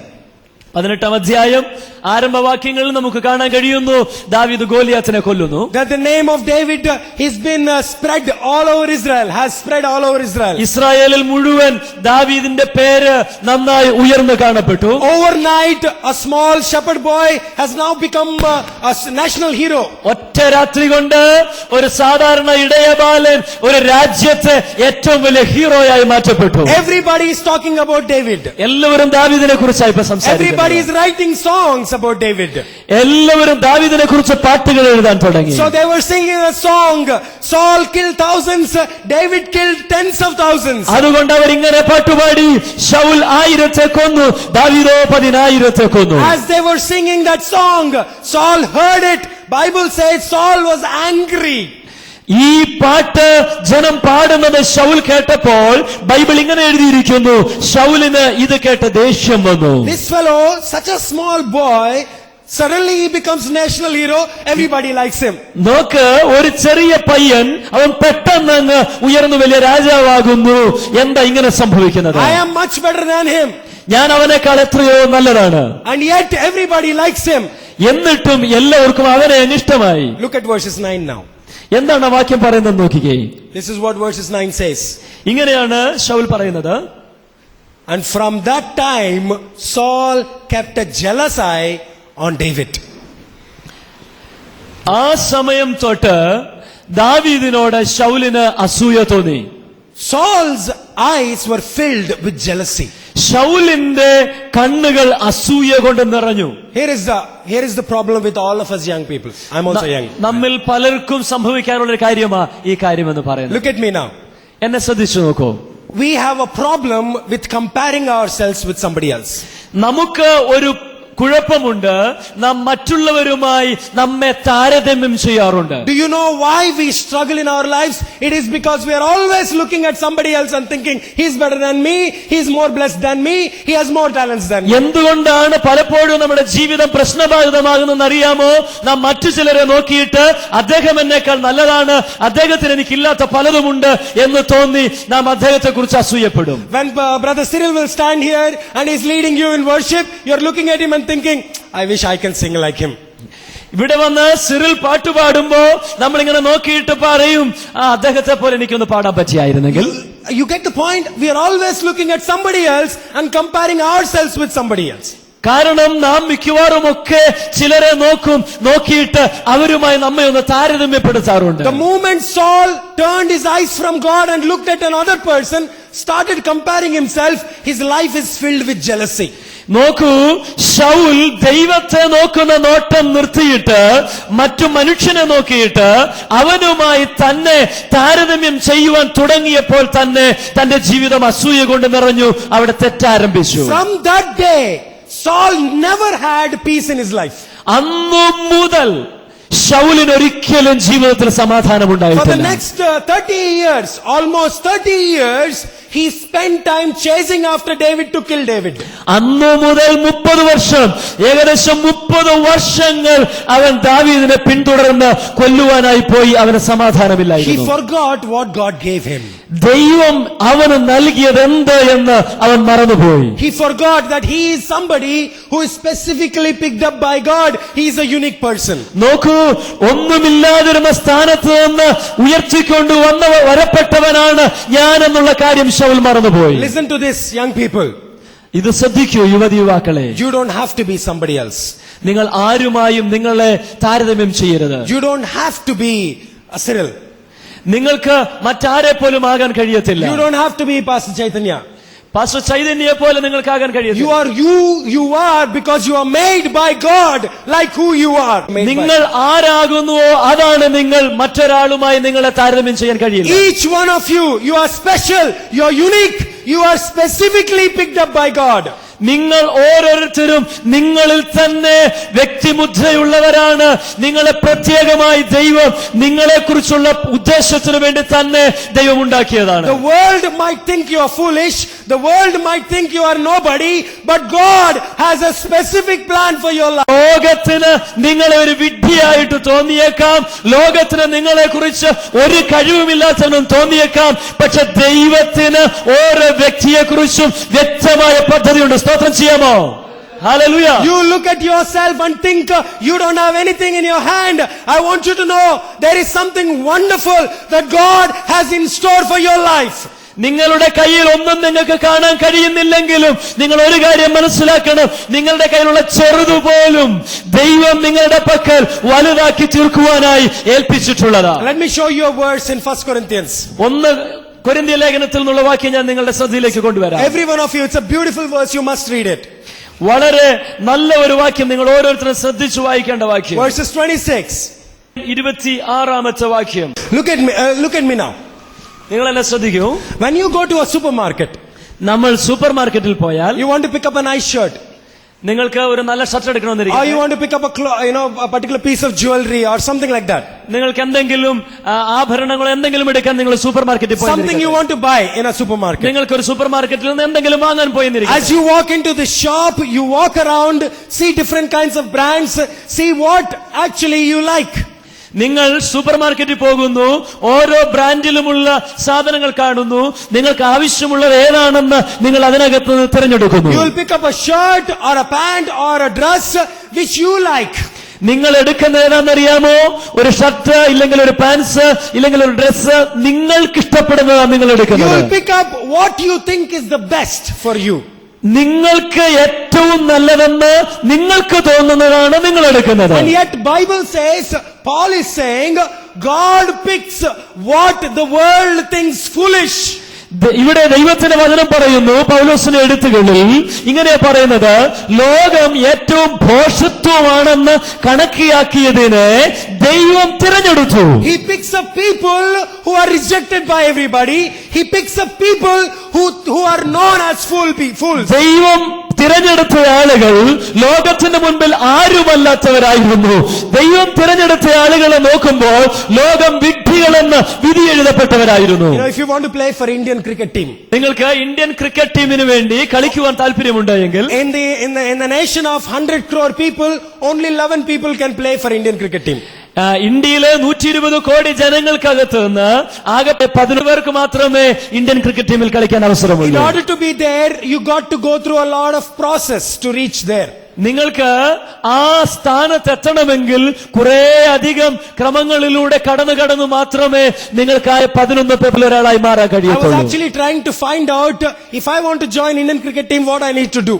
18 അധ്യായം ആരംഭവാക്യങ്ങളിൽ നമുക്ക് കാണാൻ കഴിയുന്നു, ദാവീദ് ഗോലിയാത്തിനെ കൊല്ലുന്നു. That the name of David has been spread all over Israel, has spread all over Israel. ഇസ്രായേലിൽ മുഴുവൻ ദാവീദിന്റെ പേര് നന്നായി ഉയർന്നു കാണപ്പെട്ടു. Overnight, a small shepherd boy has now become a national hero. ഒറ്റ രാത്രി കൊണ്ട് ഒരു സാധാരണ ഇടയബാലൻ ഒരു രാജ്യത്തെ ഏറ്റവും വലിയ ഹീറോയായി മാറ്റപ്പെട്ടു. Everybody is talking about David. എല്ലാവരും ദാവീദിനെ കുറിച്ചായി ഇപ്പൊ സംസാരിക്കുന്നു. Everybody is writing songs about David. എല്ലാവരും ദാവീദിനെ കുറിച്ച് പാട്ടുകൾ എഴുതാൻ തുടങ്ങി. So they were singing a song. Saul killed thousands, David killed tens of thousands. അതുകൊണ്ട് അവർ ഇങ്ങനെ പാട്ടുപാടി, ശൗൽ 1000 കൊന്നു, ദാവീദോ 10,000 കൊന്നു. As they were singing that song, Saul heard it. Bible says Saul was angry. ഈ പാട്ട് ജനം പാടുന്നത് ശൗൽ കേട്ടപ്പോൾ ബൈബിൾ ഇങ്ങനെ എഴുതിയിരിക്കുന്നു, ശൗലിന് ഇത് കേട്ട് ദേഷ്യം വന്നു. This fellow, such a small boy, suddenly he becomes national hero. Everybody likes him. നോക്ക്, ഒരു ചെറിയ പയ്യൻ അവൻ പെട്ടെന്ന് അങ്ങ് ഉയർന്നു വലിയ രാജാവാകുന്നു. എന്താ ഇങ്ങനെ സംഭവിക്കുന്നത്? I am much better than him. ഞാൻ അവനേക്കാൾ എത്രയോ നല്ലതാണ്. And yet everybody likes him. എന്നിട്ടും എല്ലാവർക്കും അവനെ അനിഷ്ടമായി. Look at verses 9 now. എന്താണ് വാക്യം പറയുന്നത് നോക്കിക്കേ. This is what verses 9 says. ഇങ്ങനെയാണ് ശൗൽ പറയുന്നത്. And from that time Saul kept a jealous eye on David. ആ സമയം തൊട്ട് ദാവീദിനോട് ശൗലിന് അസൂയ തോന്നി. Saul's eyes were filled with jealousy. ശൗലിന്റെ കണ്ണുകൾ അസൂയ കൊണ്ട് നിറഞ്ഞു. Here is the problem with all of us young people. I'm also young. നമ്മിൽ പലർക്കും സംഭവിക്കാനുള്ള ഒരു കാര്യമാണ് ഈ കാര്യം എന്ന് പറയുന്നത്. Look at me now. എന്നെ ശ്രദ്ധിച്ചു നോക്കൂ. We have a problem with comparing ourselves with somebody else. നമുക്ക് ഒരു കുഴപ്പമുണ്ട്, നാം മറ്റുള്ളവരുമായി നമ്മെ താരതമ്യം ചെയ്യാറുണ്ട്. Do you know why we struggle in our lives? It is because we are always looking at somebody else and thinking, he's better than me, he's more blessed than me, he has more talents than me. എന്തുകൊണ്ടാണ് പലപ്പോഴും നമ്മുടെ ജീവിതം പ്രശ്നബാധിതമാകുന്നെന്ന് അറിയാമോ? നാം മറ്റു ചിലരെ നോക്കിയിട്ട് അദ്ദേഹം എന്നേക്കാൾ നല്ലതാണ്, അദ്ദേഹത്തിന് എനിക്കില്ലാത്ത പലതുമുണ്ട് എന്ന് തോന്നി നാം അദ്ദേഹത്തെ കുറിച്ച് അസൂയപ്പെടും. When Brother Cyril will stand here and he's leading you in worship, you're looking at him and thinking, I wish I can sing like him. ഇവിടെ വന്ന് സിറിൽ പാട്ട് പാടുമ്പോ നമ്മളിങ്ങനെ നോക്കിയിട്ട് പറയും, അദ്ദേഹത്തെ പോലെ എനിക്കൊന്ന് പാടാൻ പറ്റിയായിരുന്നെങ്കിൽ. You get the point? We are always looking at somebody else and comparing ourselves with somebody else. കാരണം നാം മിക്കവാറും ഒക്കെ ചിലരെ നോക്കിയിട്ട് അവരുമായി നമ്മെ ഒന്ന് താരതമ്യപ്പെടുത്താറുണ്ട്. The moment Saul turned his eyes from God and looked at another person, started comparing himself, his life is filled with jealousy. നോക്കൂ, ശൗൽ ദൈവത്തെ നോക്കുന്ന നോട്ടം നിർത്തിയിട്ട് മറ്റു മനുഷ്യനെ നോക്കിയിട്ട് അവനുമായി തന്നെ താരതമ്യം ചെയ്യുവാൻ തുടങ്ങിയപ്പോൾ തന്നെ തന്റെ ജീവിതം അസൂയ കൊണ്ട് നിറഞ്ഞു. അവിടെ തെറ്റാരംഭിച്ചു. From that day, Saul never had peace in his life. അന്നു മുതൽ ശൗലിന് ഒരിക്കലും ജീവിതത്തിൽ സമാധാനം For the ഉണ്ടായിട്ടില്ല. next 30 years, almost 30 years, he spent time chasing after David to kill David. അന്നു മുതൽ 30 വർഷം, ഏകദേശം 30 വർഷങ്ങൾ അവൻ ദാവീദിനെ പിന്തുടർന്ന് കൊല്ലുവാനായി പോയി. അവന് He സമാധാനമില്ലായിരുന്നു. forgot what God gave him. ദൈവം അവന് നൽകിയത് എന്ത് എന്ന് അവൻ മറന്നുപോയി. He forgot that he is somebody who is specifically picked up by God. He is a unique person. നോക്കൂ, ഒന്നുമില്ലാതിരുന്ന സ്ഥാനത്ത് നിന്ന് ഉയർത്തിക്കൊണ്ട് വരപ്പെട്ടവനാണ് ഞാൻ എന്നുള്ള കാര്യം ശൗൽ മറന്നുപോയി. Listen to this, young people. ഇത് ശ്രദ്ധിക്കൂ യുവതിയുവാക്കളെ. You don't have to be somebody else. നിങ്ങൾ ആരുമായും നിങ്ങളെ താരതമ്യം ചെയ്യരുത്. You don't have to be a Cyril. നിങ്ങൾക്ക് മറ്റാരെ പോലും ആകാൻ കഴിയത്തില്ല. You don't have to be Pastor Chaitanya. Pastor ചൈതന്യയെ പോലെ നിങ്ങൾക്കാകാൻ കഴിയത്തില്ല. You are because you are made by God like who you are. നിങ്ങൾ ആരാകുന്നുവോ അതാണ് നിങ്ങൾ. മറ്റൊരാളുമായി നിങ്ങളെ താരതമ്യം ചെയ്യാൻ കഴിയില്ല. Each one of you are special, you are unique, you are specifically picked up by God. നിങ്ങൾ ഓരോരുത്തരും നിങ്ങളിൽ തന്നെ വ്യക്തിമുദ്രയുള്ളവരാണ്. നിങ്ങളെ പ്രത്യേകമായി ദൈവം നിങ്ങളെ കുറിച്ചുള്ള ഉദ്ദേശത്തിനു വേണ്ടി തന്നെ ദൈവം ഉണ്ടാക്കിയതാണ്. The world might think you are foolish, the world might think you are nobody, but God has a specific plan for your life. ലോകത്തിന് നിങ്ങളെ ഒരു വിഡ്ഢിയായിട്ട് തോന്നിയേക്കാം, ലോകത്തിന് നിങ്ങളെ കുറിച്ച് ഒരു കഴിവുമില്ലാത്തവനും തോന്നിയേക്കാം. പക്ഷെ ദൈവത്തിന് ഓരോ വ്യക്തിയെ കുറിച്ചും വ്യക്തമായ പദ്ധതിയുണ്ട്. സ്തോത്രം ചെയ്യാമോ? Hallelujah. You look at yourself and think you don't have anything in your hand. I want you to know there is something wonderful that God has in store for your life. നിങ്ങളുടെ കയ്യിൽ ഒന്നും നിങ്ങൾക്ക് കാണാൻ കഴിയുന്നില്ലെങ്കിലും നിങ്ങൾ ഒരു കാര്യം മനസ്സിലാക്കണം, നിങ്ങളുടെ കയ്യിലുള്ള ചെറുതുപോലും ദൈവം നിങ്ങളുടെ പക്കൽ വലുതാക്കി തീർക്കുവാനായി ഏൽപ്പിച്ചിട്ടുള്ളതാണ്. Let me show you a verse in 1 Corinthians. ഒന്ന് കൊരിന്ത്യ ലേഖനത്തിൽ നിന്നുള്ള വാക്യം ഞാൻ നിങ്ങളുടെ ശ്രദ്ധയിലേക്ക് കൊണ്ടുവരാം. Every one of you, it's a beautiful verse, you must read it. വളരെ നല്ല ഒരു വാക്യം, നിങ്ങൾ ഓരോരുത്തരും ശ്രദ്ധിച്ചു വായിക്കേണ്ട വാക്യം. Verses 26. 26ാമത്തെ വാക്യം. Look at me now. നിങ്ങൾ എന്നെ ശ്രദ്ധിക്കൂ. When you go to a supermarket, നമ്മൾ സൂപ്പർ മാർക്കറ്റിൽ പോയാൽ you want to pick up a nice shirt, നിങ്ങൾക്ക് ഒരു നല്ല shirt or you എടുക്കണമെന്നിരിക്കും, want to pick up a particular piece of jewelry or something like that. നിങ്ങൾക്ക് എന്തെങ്കിലും ആഭരണങ്ങൾ എന്തെങ്കിലും എടുക്കാൻ നിങ്ങൾ സൂപ്പർ മാർക്കറ്റിൽ പോയി, Something you want to buy in a supermarket. നിങ്ങൾക്ക് ഒരു സൂപ്പർ മാർക്കറ്റിൽ നിന്ന് എന്തെങ്കിലും വാങ്ങാൻ പോയെന്നിരിക്കും. As you walk into the shop, you walk around, see different kinds of brands, see what actually you like. നിങ്ങൾ സൂപ്പർ മാർക്കറ്റിൽ പോകുന്നു, ഓരോ ബ്രാൻഡിലുമുള്ള സാധനങ്ങൾ കാണുന്നു, നിങ്ങൾക്ക് ആവശ്യമുള്ളത് ഏതാണെന്ന് നിങ്ങൾ അതിനകത്ത് നിന്ന് തിരഞ്ഞെടുക്കുന്നു. You will pick up a shirt or a pant or a dress which you like. നിങ്ങൾ എടുക്കുന്ന ഏതാണെന്നറിയാമോ? ഒരു ഷർട്ട് ഇല്ലെങ്കിൽ ഒരു പാൻസ് ഇല്ലെങ്കിൽ ഒരു ഡ്രസ്, നിങ്ങൾക്ക് ഇഷ്ടപ്പെടുന്നതാണ് നിങ്ങൾ You എടുക്കുന്നത്. will pick up what you think is the best for you. നിങ്ങൾക്ക് ഏറ്റവും നല്ലതെന്ന് നിങ്ങൾക്ക് തോന്നുന്നതാണ് നിങ്ങൾ എടുക്കുന്നത്. And yet Bible says, Paul is saying, God picks what the world thinks foolish ഇവിടെ ദൈവത്തിന്റെ വചനം പറയുന്നു പൗലോസിന്റെ എഴുത്തുകളിൽ ഇങ്ങനെ പറയുന്നത്, ലോകം ഏറ്റവും ഭോഷത്വമാണെന്ന് കണക്കിയാക്കിയതിനെ ദൈവം തിരഞ്ഞെടുത്തു. He picks up people who are rejected by everybody. He picks up people who are known as fools. ദൈവം തിരഞ്ഞെടുത്ത ആളുകൾ ലോകത്തിന്റെ മുൻപിൽ ആരുമല്ലാത്തവരായിരുന്നു. ദൈവം തിരഞ്ഞെടുത്ത ആളുകളെ നോക്കുമ്പോൾ ലോകം വിഡ്ഢികളെന്ന് വിധി എഴുതപ്പെട്ടവരായിരുന്നു. If you want to play for Indian cricket team, നിങ്ങൾക്ക് ഇന്ത്യൻ ക്രിക്കറ്റ് ടീമിന് വേണ്ടി കളിക്കുവാൻ താല്പര്യമുണ്ടെങ്കിൽ in the nation of 100 crore people, only 11 people can play for Indian cricket team. ഇന്ത്യയിലെ 120 കോടി ജനങ്ങൾക്കകത്ത് നിന്ന് ആകെ 11 പേർക്ക് മാത്രമേ ഇന്ത്യൻ ക്രിക്കറ്റ് ടീമിൽ കളിക്കാൻ In അവസരമുള്ളൂ. order to be there, you got to go through a lot of process to reach there. നിങ്ങൾക്ക് ആ സ്ഥാനത്തെത്തണമെങ്കിൽ കുറെ അധികം ക്രമങ്ങളിലൂടെ കടന്നു മാത്രമേ നിങ്ങൾക്കായ 11 പേരിൽ ഒരാളായി മാറാൻ I was കഴിയത്തുള്ളൂ. actually trying to find out if I want to join Indian cricket team, what I need to do.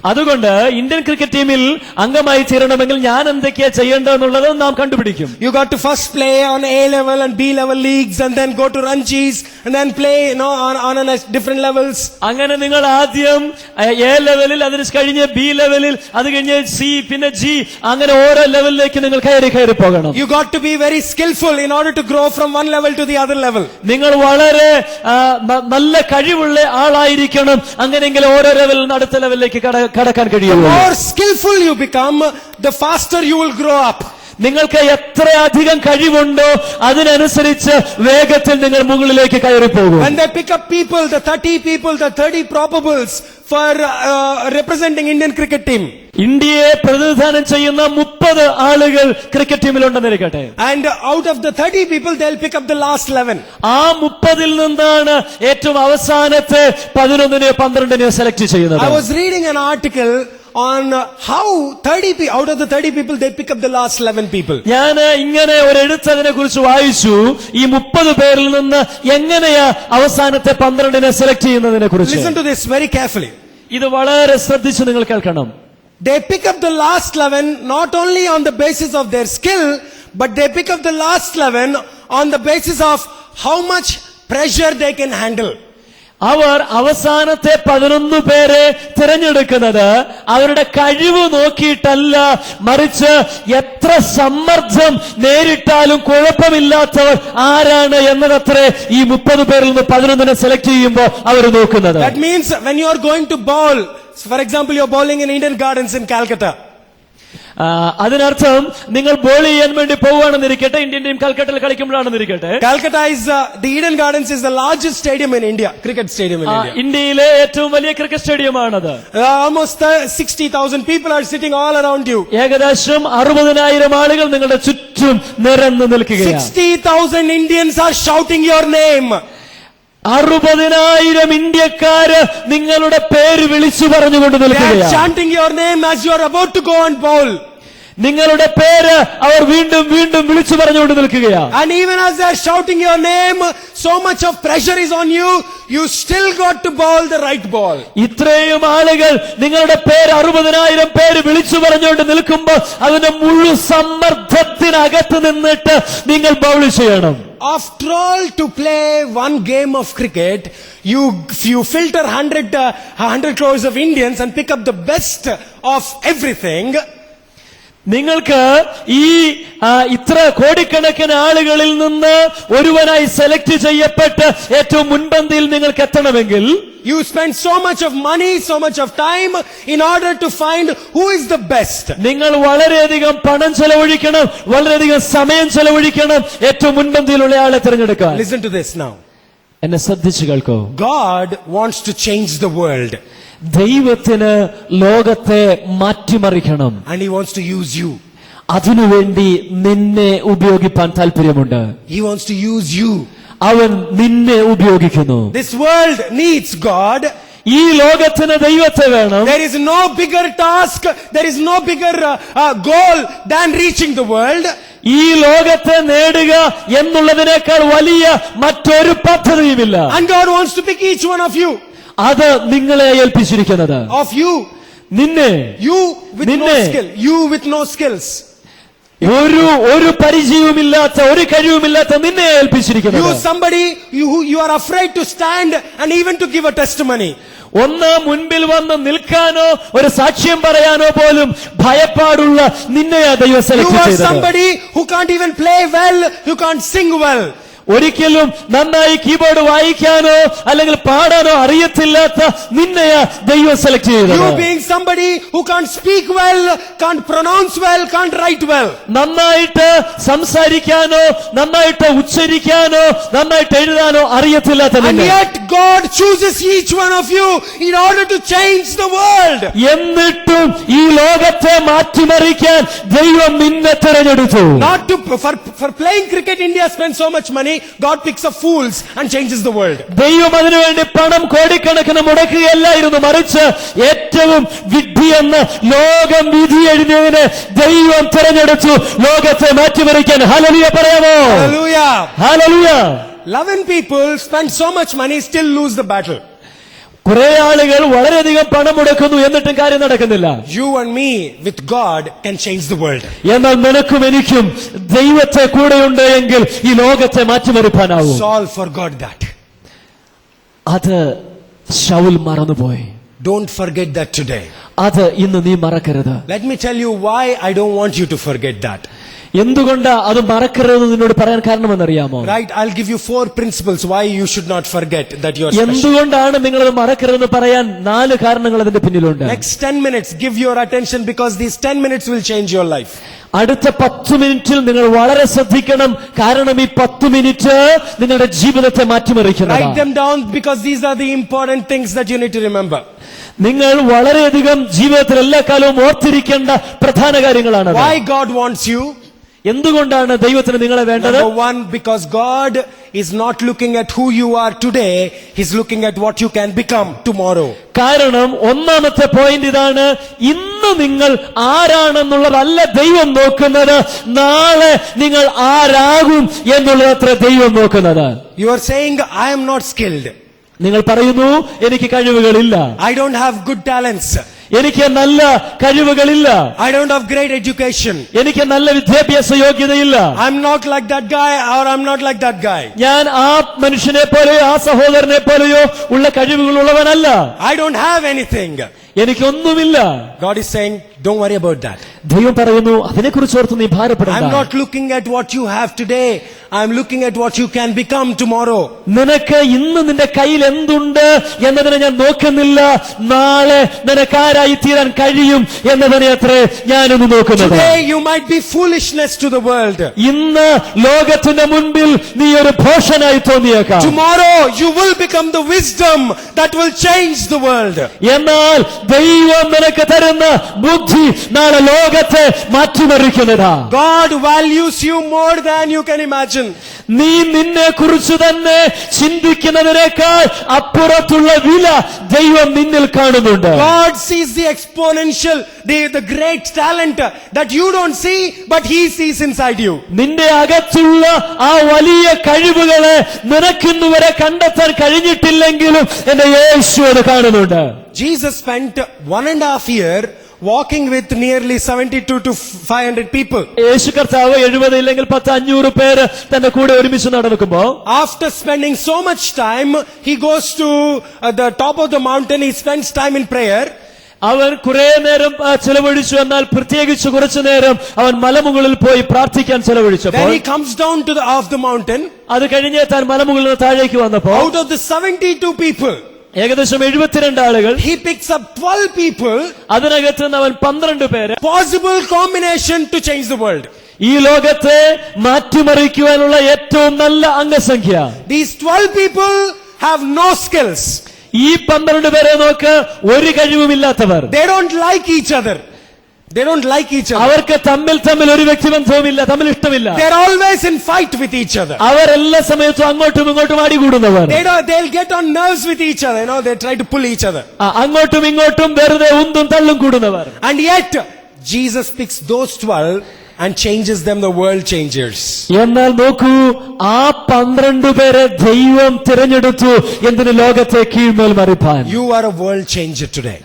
അതുകൊണ്ട് ഇന്ത്യൻ ക്രിക്കറ്റ് ടീമിൽ അംഗമായി ചേരണമെങ്കിൽ ഞാൻ എന്തൊക്കെയാ ചെയ്യേണ്ടതെന്നുള്ളത് നാം കണ്ടുപിടിക്കും. You got to first play on A level and B level leagues, and then go to Ranjis, and then play on different levels. അങ്ങനെ നിങ്ങൾ ആദ്യം എ ലെവലിൽ, അതിന് കഴിഞ്ഞ് ബി ലെവലിൽ, അത് കഴിഞ്ഞ് സി, പിന്നെ ജി, അങ്ങനെ ഓരോ ലെവലിലേക്ക് നിങ്ങൾ കയറി പോകണം. You got to be very skillful in order to grow from one level to the other level. നിങ്ങൾ വളരെ നല്ല കഴിവുള്ള ആളായിരിക്കണം. അങ്ങനെയെങ്കിൽ ഓരോ ലെവലിൽ നിന്ന് അടുത്ത ലെവലിലേക്ക് കടക്കാൻ The കഴിയുള്ളൂ. more skillful you become, the faster you will grow up. നിങ്ങൾക്ക് എത്രയധികം കഴിവുണ്ടോ അതിനനുസരിച്ച് വേഗത്തിൽ നിങ്ങൾ മുകളിലേക്ക് കയറി പോകും. When they pick up people, the 30 probables for representing Indian cricket team. ഇന്ത്യയെ പ്രതിനിധാനം ചെയ്യുന്ന 30 ആളുകൾ cricket ടീമിലുണ്ടെന്നിരിക്കട്ടെ. And out of the 30 people, they'll pick up the last 11. ആ 30-ൽ നിന്നാണ് ഏറ്റവും അവസാനത്തെ 11-നെയോ 12-നെയോ സെലക്ട് ചെയ്യുന്നത്. I was reading an article on how out of the 30 people, they pick up the last 11 people. ഞാൻ ഇങ്ങനെ ഒരു എഴുത്തതിനെ കുറിച്ച് വായിച്ചു. ഈ 30 പേരിൽ നിന്ന് എങ്ങനെയാ അവസാനത്തെ 12-നെ സെലക്ട് ചെയ്യുന്നതിനെ കുറിച്ച്. Listen to this very carefully. ഇത് വളരെ ശ്രദ്ധിച്ച് നിങ്ങൾ കേൾക്കണം. They pick up the last 11 not only on the basis of their skill, but they pick up the last 11 on the basis of how much pressure they can handle. അവർ അവസാനത്തെ 11 പേരെ തിരഞ്ഞെടുക്കുന്നത് അവരുടെ കഴിവ് നോക്കിയിട്ടല്ല, മറിച്ച് എത്ര സമ്മർദ്ദം നേരിട്ടാലും കുഴപ്പമില്ലാത്തവർ ആരാണ് എന്നതത്രേ ഈ 30 പേരിൽ നിന്ന് 11-നെ സെലക്ട് ചെയ്യുമ്പോൾ അവർ നോക്കുന്നത്. That means when you are going to bowl, for example, you are bowling in Eden Gardens in Calcutta. അതിനർത്ഥം നിങ്ങൾ ബോൾ ചെയ്യാൻ വേണ്ടി പോവുകയാണെന്നിരിക്കട്ടെ, ഇന്ത്യൻ ടീം കൽക്കട്ടയിൽ കളിക്കുമ്പോഴാണെന്നിരിക്കട്ടെ. Calcutta is the Eden Gardens is the largest stadium in India, cricket stadium in India. ഇന്ത്യയിലെ ഏറ്റവും വലിയ cricket സ്റ്റേഡിയമാണത്. Almost 60,000 people are sitting all around you. ഏകദേശം 60,000 ആളുകൾ നിങ്ങളുടെ ചുറ്റും നിരന്നു നിൽക്കുകയാണ്. 60,000 Indians are shouting your name. 60,000 ഇന്ത്യക്കാര് നിങ്ങളുടെ പേര് വിളിച്ചു പറഞ്ഞുകൊണ്ട് They are നിൽക്കുകയാണ്. chanting your name as you are about to go and bowl. നിങ്ങളുടെ പേര് അവർ വീണ്ടും വീണ്ടും വിളിച്ചു പറഞ്ഞുകൊണ്ട് നിൽക്കുകയാണ്. And even as they are shouting your name, so much of pressure is on you, you still got to bowl the right ball. ഇത്രയും ആളുകൾ നിങ്ങളുടെ പേര് 60,000 പേര് വിളിച്ചു പറഞ്ഞുകൊണ്ട് നിൽക്കുമ്പോൾ അതിന്റെ മുഴു സമ്മർദ്ദത്തിനകത്ത് നിന്നിട്ട് നിങ്ങൾ ബൗൾ ചെയ്യണം. After all, to play one game of cricket, you filter 100 crores of Indians and pick up the best of everything. നിങ്ങൾക്ക് ഈ ഇത്ര കോടിക്കണക്കിന് ആളുകളിൽ നിന്ന് ഒരുവനായി സെലക്ട് ചെയ്യപ്പെട്ട് ഏറ്റവും മുൻപന്തിയിൽ നിങ്ങൾക്ക് എത്തണമെങ്കിൽ you spend so much of money, so much of time in order to find who is the best. നിങ്ങൾ വളരെയധികം പണം ചെലവഴിക്കണം, വളരെയധികം സമയം ചെലവഴിക്കണം ഏറ്റവും മുൻപന്തിയിലുള്ള ആളെ തിരഞ്ഞെടുക്കാൻ. Listen to this now. എന്നെ ശ്രദ്ധിച്ചു കേൾക്കൂ. God wants to change the world. ദൈവത്തിന് ലോകത്തെ മാറ്റിമറിക്കണം. And he wants to use you. അതിനുവേണ്ടി നിന്നെ ഉപയോഗിപ്പാൻ താല്പര്യമുണ്ട്. He wants to use you. അവൻ നിന്നെ ഉപയോഗിക്കുന്നു. This world needs God. ഈ ലോകത്തിന് ദൈവത്തെ വേണം. There is no bigger task, there is no bigger goal than reaching the world. ഈ ലോകത്തെ നേടുക എന്നുള്ളതിനേക്കാൾ വലിയ മറ്റൊരു പദ്ധതിയുമില്ല. And God wants to pick each one of you. അത് നിങ്ങളെ ഏൽപ്പിച്ചിരിക്കുന്നത്. Of you. നിന്നെ. You with no skill. You with no skills. ഒരു പരിചയവുമില്ലാത്ത ഒരു കഴിവുമില്ലാത്ത നിന്നെ ഏൽപ്പിച്ചിരിക്കുന്നു. You are afraid to stand and even to give a testimony. ഒന്ന് മുൻപിൽ വന്ന് നിൽക്കാനോ ഒരു സാക്ഷ്യം പറയാനോ പോലും ഭയപ്പാടുള്ള നിന്നെയാ ദൈവം സെലക്ട് ചെയ്തത്. You are somebody who can't even play well, you can't sing well. ഒരിക്കലും നന്നായി കീബോർഡ് വായിക്കാനോ അല്ലെങ്കിൽ പാടാനോ അറിയത്തില്ലാത്ത നിന്നെയാ ദൈവം സെലക്ട് ചെയ്തത്. You being somebody who can't speak well, can't pronounce well, can't write well. നന്നായിട്ട് സംസാരിക്കാനോ നന്നായിട്ട് ഉച്ചരിക്കാനോ നന്നായിട്ട് എഴുതാനോ അറിയത്തില്ലാത്ത And yet God chooses each one of you in order to change the world. എന്നിട്ടും ഈ ലോകത്തെ മാറ്റിമറിക്കാൻ ദൈവം നിന്നെ തിരഞ്ഞെടുത്തു. Not to for playing cricket, India spends so much money. God picks up fools and changes the world. ദൈവം അതിനുവേണ്ടി പണം കോടിക്കണക്കിന് മുടക്കുകയല്ലായിരുന്നു, മറിച്ച് ഏറ്റവും വിഡ്ഢിയെന്ന് ലോകം വിധി എഴുതിയതിനെ ദൈവം തിരഞ്ഞെടുത്തു ലോകത്തെ മാറ്റിമറിക്കാൻ. ഹല്ലേലൂയ പറയാമോ? Hallelujah. Hallelujah. 11 people spend so much money, still lose the battle. കുറെ ആളുകൾ വളരെയധികം പണം മുടക്കുന്നു, എന്നിട്ടും കാര്യം നടക്കുന്നില്ല. You and me with God can change the world. എന്നാൽ നിനക്കും എനിക്കും ദൈവത്തെ കൂടെയുണ്ട് എങ്കിൽ ഈ ലോകത്തെ മാറ്റിമറിപ്പാനാവും. Saul forgot that. അത് ശൗൽ മറന്നുപോയി. Don't forget that today. അത് ഇന്ന് നീ മറക്കരുത്. Let me tell you why I don't want you to forget that. എന്തുകൊണ്ടാ അത് മറക്കരുതെന്ന് നിന്നോട് പറയാൻ കാരണമെന്നറിയാമോ? Right, I'll give you 4 principles why you should not forget that you are special. എന്തുകൊണ്ടാണ് നിങ്ങൾ അത് മറക്കരുതെന്ന് പറയാൻ 4 കാരണങ്ങൾ അതിന്റെ പിന്നിലുണ്ട്. Next 10 minutes, give your attention because these 10 minutes will change your life. അടുത്ത 10 മിനിറ്റിൽ നിങ്ങൾ വളരെ ശ്രദ്ധിക്കണം, കാരണം ഈ 10 മിനിറ്റ് നിങ്ങളുടെ ജീവിതത്തെ മാറ്റിമറിക്കുന്നതാണ്. Write them down because these are the important things that you need to remember. നിങ്ങൾ വളരെയധികം ജീവിതത്തിൽ എല്ലാ കാലവും ഓർത്തിരിക്കേണ്ട പ്രധാന കാര്യങ്ങളാണ്. Why God wants you? എന്തുകൊണ്ടാണ് ദൈവത്തിന് നിങ്ങളെ വേണ്ടത്? Number 1, because God is not looking at who you are today, He's looking at what you can become tomorrow. കാരണം ഒന്നാമത്തെ പോയിന്റ് ഇതാണ്, ഇന്ന് നിങ്ങൾ ആരാണെന്നുള്ളതല്ല ദൈവം നോക്കുന്നത്, നാളെ നിങ്ങൾ ആരാകും എന്നുള്ളതത്ര ദൈവം നോക്കുന്നത്. You are saying, I am not skilled. നിങ്ങൾ പറയുന്നു എനിക്ക് കഴിവുകളില്ല, I don't have good talents. എനിക്ക് നല്ല കഴിവുകളില്ല, I don't have great education. എനിക്ക് നല്ല വിദ്യാഭ്യാസ യോഗ്യതയില്ല, I'm not like that guy or I'm not like that guy. ഞാൻ ആ മനുഷ്യനെ പോലെയോ ആ സഹോദരനെ പോലെയോ ഉള്ള കഴിവുകളുള്ളവനല്ല, I don't have anything. എനിക്കൊന്നുമില്ല. God is saying, don't worry about that. ദൈവം പറയുന്നു അതിനെക്കുറിച്ച് ഓർത്ത് നീ ഭാരപ്പെടണ്ട. I'm not looking at what you have today. I'm looking at what you can become tomorrow. നിനക്ക് ഇന്ന് നിന്റെ കയ്യിൽ എന്തുണ്ട് എന്നതിനെ ഞാൻ നോക്കുന്നില്ല, നാളെ നിനക്ക് ആരായി തീരാൻ കഴിയും എന്നതിനെ അത്രേ ഞാനൊന്ന് നോക്കുന്നത്. Today you might be foolishness to the world. ഇന്ന് ലോകത്തിന്റെ മുൻപിൽ നീ ഒരു ഭോഷനായി തോന്നിയേക്കാം. Tomorrow you will become the wisdom that will change the world. എന്നാൽ ദൈവം നിനക്ക് തരുന്ന ബുദ്ധി നാളെ ലോകത്തെ മാറ്റിമറിക്കുന്നതാ. God values you more than you can imagine. നീ നിന്നെ കുറിച്ച് തന്നെ ചിന്തിക്കുന്നതിനേക്കാൾ അപ്പുറത്തുള്ള വില ദൈവം നിന്നിൽ കാണുന്നുണ്ട്. God sees the exponential, the great talent that you don't see, but He sees inside you. നിന്റെ അകത്തുള്ള ആ വലിയ കഴിവുകളെ നിനക്കിന്ന് വരെ കണ്ടെത്താൻ കഴിഞ്ഞിട്ടില്ലെങ്കിലും എന്റെ യേശു അത് കാണുന്നുണ്ട്. Jesus spent 1.5 years walking with nearly 72 to 500 people. യേശു കർത്താവ് 70 ഇല്ലെങ്കിൽ 500 പേര് തന്റെ കൂടെ ഒരുമിച്ച് നടക്കുമ്പോൾ, after spending so much time, he goes to the top of the mountain. He spends time in prayer. അവൻ കുറെ നേരം ചെലവഴിച്ചു, എന്നാൽ പ്രത്യേകിച്ച് കുറച്ചു നേരം അവൻ മലമുകളിൽ പോയി പ്രാർത്ഥിക്കാൻ ചെലവഴിച്ചപ്പോൾ, then he comes down to the off the mountain. അത് കഴിഞ്ഞ് താൻ മലമുകളിൽ നിന്ന് താഴേക്ക് വന്നപ്പോൾ, out of the 72 people, ഏകദേശം 72 ആളുകൾ, he picks up 12 people, അതിനകത്ത് നിന്ന് അവൻ 12 പേര്, possible combination to change the world. ഈ ലോകത്തെ മാറ്റിമറിക്കുവാനുള്ള ഏറ്റവും നല്ല അംഗസംഖ്യ. These 12 people have no skills. ഈ 12 പേരെ നോക്ക്, ഒരു കഴിവുമില്ലാത്തവർ. They don't like each other. They don't like each other. അവർക്ക് തമ്മിൽ ഒരു വ്യക്തിബന്ധവുമില്ല, തമ്മിൽ ഇഷ്ടമില്ല. They're always in fight with each other. അവരെല്ലാ സമയത്തും അങ്ങോട്ടും ഇങ്ങോട്ടും അടികൂടുന്നവർ. They'll get on nerves with each other. They try to pull each other. അങ്ങോട്ടും ഇങ്ങോട്ടും വെറുതെ ഉന്തും തള്ളും കൂടുന്നവർ. And yet Jesus picks those 12 and changes them, the world changers. എന്നാൽ നോക്കൂ, ആ 12 പേരെ ദൈവം തിരഞ്ഞെടുത്തു എന്തിന്? ലോകത്തെ കീഴ്മേൽ മറിപ്പാൻ. You are a world changer today.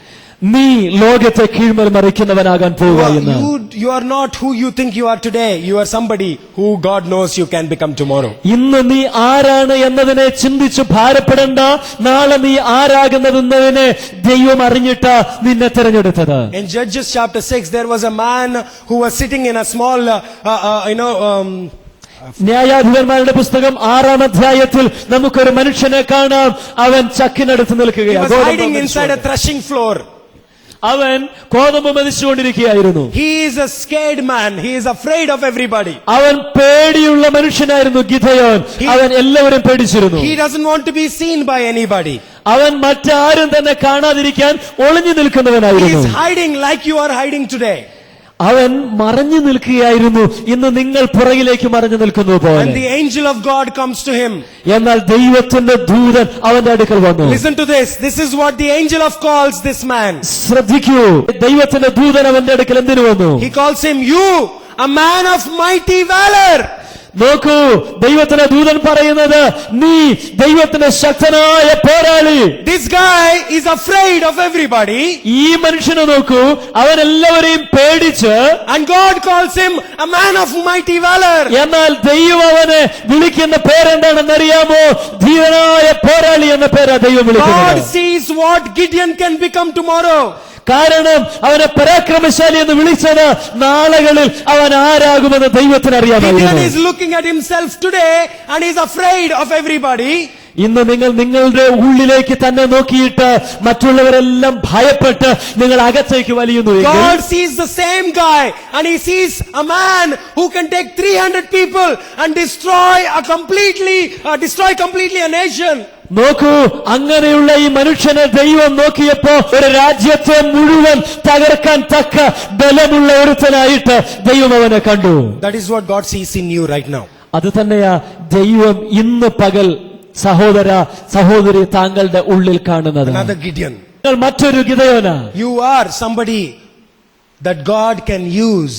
നീ ലോകത്തെ കീഴ്മേൽ മറിക്കുന്നവനാകാൻ പോവുക എന്ന്. You are not who you think you are today. You are somebody who God knows you can become tomorrow. ഇന്ന് നീ ആരാണ് എന്നതിനെ ചിന്തിച്ച് ഭാരപ്പെടേണ്ട. നാളെ നീ ആരാകുന്നതെന്നതിനെ ദൈവം അറിഞ്ഞിട്ട് നിന്നെ തിരഞ്ഞെടുത്തത്. In Judges chapter 6, there was a man who was sitting in a small, ന്യായാധിപന്മാരുടെ പുസ്തകം 6-ാം അധ്യായത്തിൽ നമുക്കൊരു മനുഷ്യനെ കാണാം. അവൻ ചക്കിനടുത്ത് he was നിൽക്കുകയാണ്. hiding inside a threshing floor. അവൻ കോതമ്പ് മെതിച്ചുകൊണ്ടിരിക്കുകയായിരുന്നു. He is a scared man. He is afraid of everybody. അവൻ പേടിയുള്ള മനുഷ്യനായിരുന്നു ഗിദെയോൻ. അവൻ എല്ലാവരും പേടിച്ചിരുന്നു. He doesn't want to be seen by anybody. അവൻ മറ്റാരും തന്നെ കാണാതിരിക്കാൻ ഒളിഞ്ഞു He നിൽക്കുന്നവനായിരുന്നു. is hiding like you are hiding today. അവൻ മറഞ്ഞു നിൽക്കുകയായിരുന്നു. ഇന്ന് നിങ്ങൾ പുറകിലേക്ക് മറഞ്ഞു നിൽക്കുന്നു പോലെ. And the angel of God comes to him. എന്നാൽ ദൈവത്തിന്റെ ദൂതൻ അവന്റെ അടുക്കൽ വന്നു. Listen to this. This is what the angel of calls this man. ശ്രദ്ധിക്കൂ, ദൈവത്തിന്റെ ദൂതൻ അവന്റെ അടുക്കൽ എന്തിനു വന്നു? He calls him, you, a man of mighty valor. നോക്കൂ, ദൈവത്തിന്റെ ദൂതൻ പറയുന്നത്, നീ ദൈവത്തിന്റെ ശക്തനായ പോരാളി. This guy is afraid of everybody. ഈ മനുഷ്യനെ നോക്കൂ, അവൻ എല്ലാവരെയും പേടിച്ച്. And God calls him a man of mighty valor. എന്നാൽ ദൈവം അവനെ വിളിക്കുന്ന പേരെന്താണെന്ന് അറിയാമോ? ധീരനായ പോരാളി എന്ന പേരാ ദൈവം God വിളിക്കുന്നത്. sees what Gideon can become tomorrow. കാരണം അവനെ പരാക്രമശാലി എന്ന് വിളിച്ചത് നാളുകളിൽ അവൻ ആരാകുമെന്ന് ദൈവത്തിന് Gideon അറിയാമായിരുന്നു. is looking at himself today and is afraid of everybody. ഇന്ന് നിങ്ങൾ നിങ്ങളുടെ ഉള്ളിലേക്ക് തന്നെ നോക്കിയിട്ട് മറ്റുള്ളവരെല്ലാം ഭയപ്പെട്ട് നിങ്ങൾ അകത്തേക്ക് വലിയുന്നു. God sees the same guy and he sees a man who can take 300 people and destroy completely a nation. നോക്കൂ, അങ്ങനെയുള്ള ഈ മനുഷ്യനെ ദൈവം നോക്കിയപ്പോ ഒരു രാജ്യത്തെ മുഴുവൻ തകർക്കാൻ തക്ക ബലമുള്ള ഒരുത്തനായിട്ട് ദൈവം അവനെ കണ്ടു. That is what God sees in you right now. അത് തന്നെയാ ദൈവം ഇന്ന് പകൽ സഹോദര സഹോദരി താങ്കളുടെ ഉള്ളിൽ കാണുന്നത്. Another Gideon. നിങ്ങൾ മറ്റൊരു ഗിദെയോനാ. You are somebody that God can use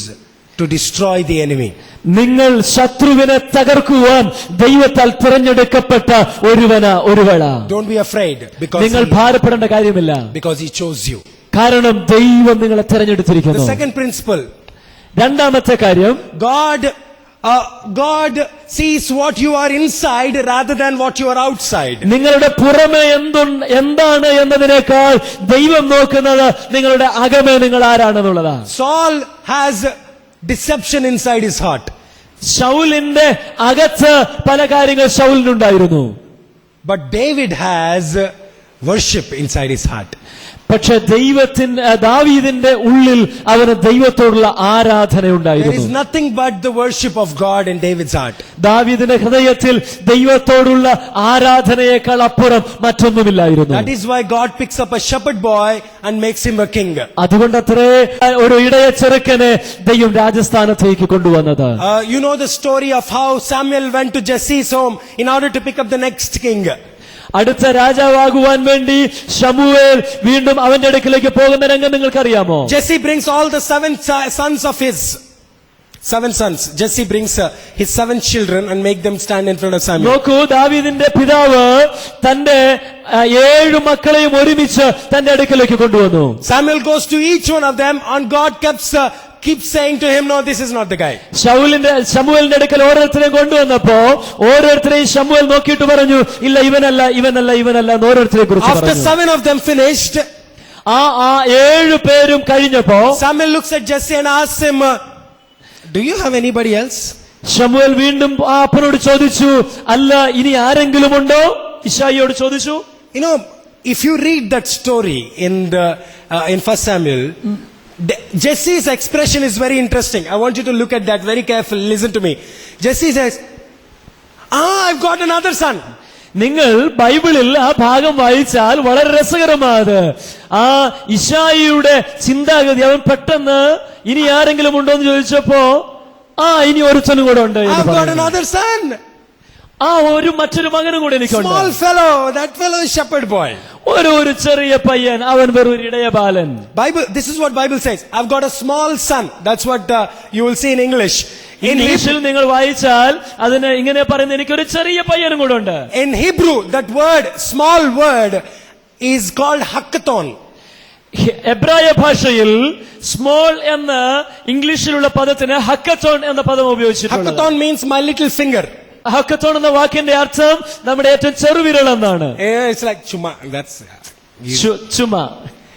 to destroy the enemy. നിങ്ങൾ ശത്രുവിനെ തകർക്കുവാൻ ദൈവത്താൽ തിരഞ്ഞെടുക്കപ്പെട്ട ഒരുവള. Don't be afraid നിങ്ങൾ ഭാരപ്പെടേണ്ട കാര്യമില്ല. because he chose you. കാരണം ദൈവം നിങ്ങളെ The തിരഞ്ഞെടുത്തിരിക്കുന്നു. second principle, രണ്ടാമത്തെ കാര്യം, God sees what you are inside rather than what you are outside. നിങ്ങളുടെ പുറമെ എന്താണ് എന്നതിനേക്കാൾ ദൈവം നോക്കുന്നത് നിങ്ങളുടെ അകമേ നിങ്ങൾ ആരാണെന്നുള്ളതാ. Saul has deception inside his heart. ശൗലിന്റെ അകത്ത് പല കാര്യങ്ങൾ ശൗലിനുണ്ടായിരുന്നു. But David has worship inside his heart. പക്ഷെ ദാവീദിന്റെ ഉള്ളിൽ അവന് ദൈവത്തോടുള്ള ആരാധന There is ഉണ്ടായിരുന്നു. nothing but the worship of God in David's heart. ദാവീദിന്റെ ഹൃദയത്തിൽ ദൈവത്തോടുള്ള ആരാധനയേക്കാൾ അപ്പുറം മറ്റൊന്നുമില്ലായിരുന്നു. That is why God picks up a shepherd boy and makes him a king. അതുകൊണ്ടത്രേ ഒരു ഇടയ ചെറുക്കനെ ദൈവം രാജസ്ഥാനത്തേക്ക് കൊണ്ടുവന്നത്. You know the story of how Samuel went to Jesse's home in order to pick up the next king. അടുത്ത രാജാവാകുവാൻ വേണ്ടി ശമൂവേൽ വീണ്ടും അവന്റെ അടുക്കിലേക്ക് പോകുന്ന രംഗം നിങ്ങൾക്കറിയാമോ? Jesse brings all the 7 sons of his 7 sons. Jesse brings his 7 children and make them stand in front of Samuel. നോക്കൂ, ദാവീദിന്റെ പിതാവ് തന്റെ 7 മക്കളെയും ഒരുമിച്ച് തന്റെ അടുക്കിലേക്ക് കൊണ്ടുവന്നു. Samuel goes to each one of them and God keeps saying to him, no, this is not the guy. ശമൂവേലിന്റെ അടുക്കൽ ഓരോരുത്തരെയും കൊണ്ടുവന്നപ്പോ ഓരോരുത്തരെയും ശമൂവേൽ നോക്കിയിട്ട് പറഞ്ഞു, ഇല്ല ഇവനല്ല എന്ന് ഓരോരുത്തരെ കുറിച്ച് After 7 of them finished, ആ 7 പേരും കഴിഞ്ഞപ്പോ Samuel looks at Jesse and asks him, do you have anybody else? ശമൂവേൽ വീണ്ടും ആ അപ്പനോട് ചോദിച്ചു, അല്ല ഇനി ആരെങ്കിലും ഉണ്ടോ? ഇശായിയോട് ചോദിച്ചു. You know, if you read that story in 1 Samuel, Jesse's expression is very interesting. I want you to look at that very carefully. Listen to me. Jesse says, I've got another son. നിങ്ങൾ ബൈബിളിൽ ആ ഭാഗം വായിച്ചാൽ വളരെ രസകരമാണ്. ആ ഇശായിയുടെ ചിന്താഗതി, അവൻ പെട്ടെന്ന് ഇനി ആരെങ്കിലും ഉണ്ടോ എന്ന് ചോദിച്ചപ്പോ ഇനി ഒരുത്തനും കൂടെ ഉണ്ട്. I've got another son. മറ്റൊരു മകനും കൂടെ എനിക്കുണ്ട്. Small fellow, that fellow is shepherd boy. ഒരു ചെറിയ പയ്യൻ, അവൻ വെറും ഇടയ ബാലൻ. This is what Bible says. I've got a small son. That's what you will see in English. ഇംഗ്ലീഷിൽ നിങ്ങൾ വായിച്ചാൽ അതിന് ഇങ്ങനെ പറയുന്ന, എനിക്കൊരു ചെറിയ പയ്യനും കൂടെ ഉണ്ട്. In Hebrew, that word, small word, is called hackathon. എബ്രായ ഭാഷയിൽ സ്മോൾ എന്ന ഇംഗ്ലീഷിലുള്ള പദത്തിന് ഹക്കത്തോൺ എന്ന പദം ഉപയോഗിച്ചിട്ടുണ്ട്. Hackathon means my little finger. ഹക്കത്തോൺ എന്ന വാക്കിന്റെ അർത്ഥം നമ്മുടെ ഏറ്റവും ചെറുവിരൽ എന്നാണ്. It's like chuma. That's ചുമ,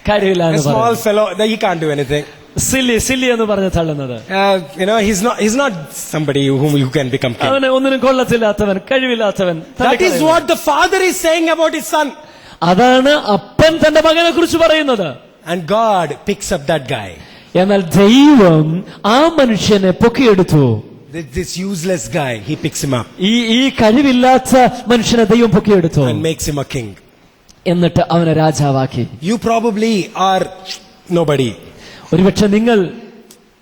കാര്യമില്ല a എന്ന് small പറയുന്നത്. fellow. He can't do anything. Silly എന്ന് പറഞ്ഞ് തള്ളുന്നത്. He's not somebody whom you can become king. അവന് ഒന്നിനും കൊള്ളത്തില്ലാത്തവൻ, കഴിവില്ലാത്തവൻ. That is what the father is saying about his son. അതാണ് അപ്പൻ തന്റെ മകനെ കുറിച്ച് പറയുന്നത്. And God picks up that guy. എന്നാൽ ദൈവം ആ മനുഷ്യനെ പൊക്കിയെടുത്തു. This useless guy, he picks him up ഈ കഴിവില്ലാത്ത മനുഷ്യനെ ദൈവം പൊക്കിയെടുത്തു. and makes him a king. എന്നിട്ട് അവനെ രാജാവാക്കി. You probably are nobody, ഒരുപക്ഷെ നിങ്ങൾ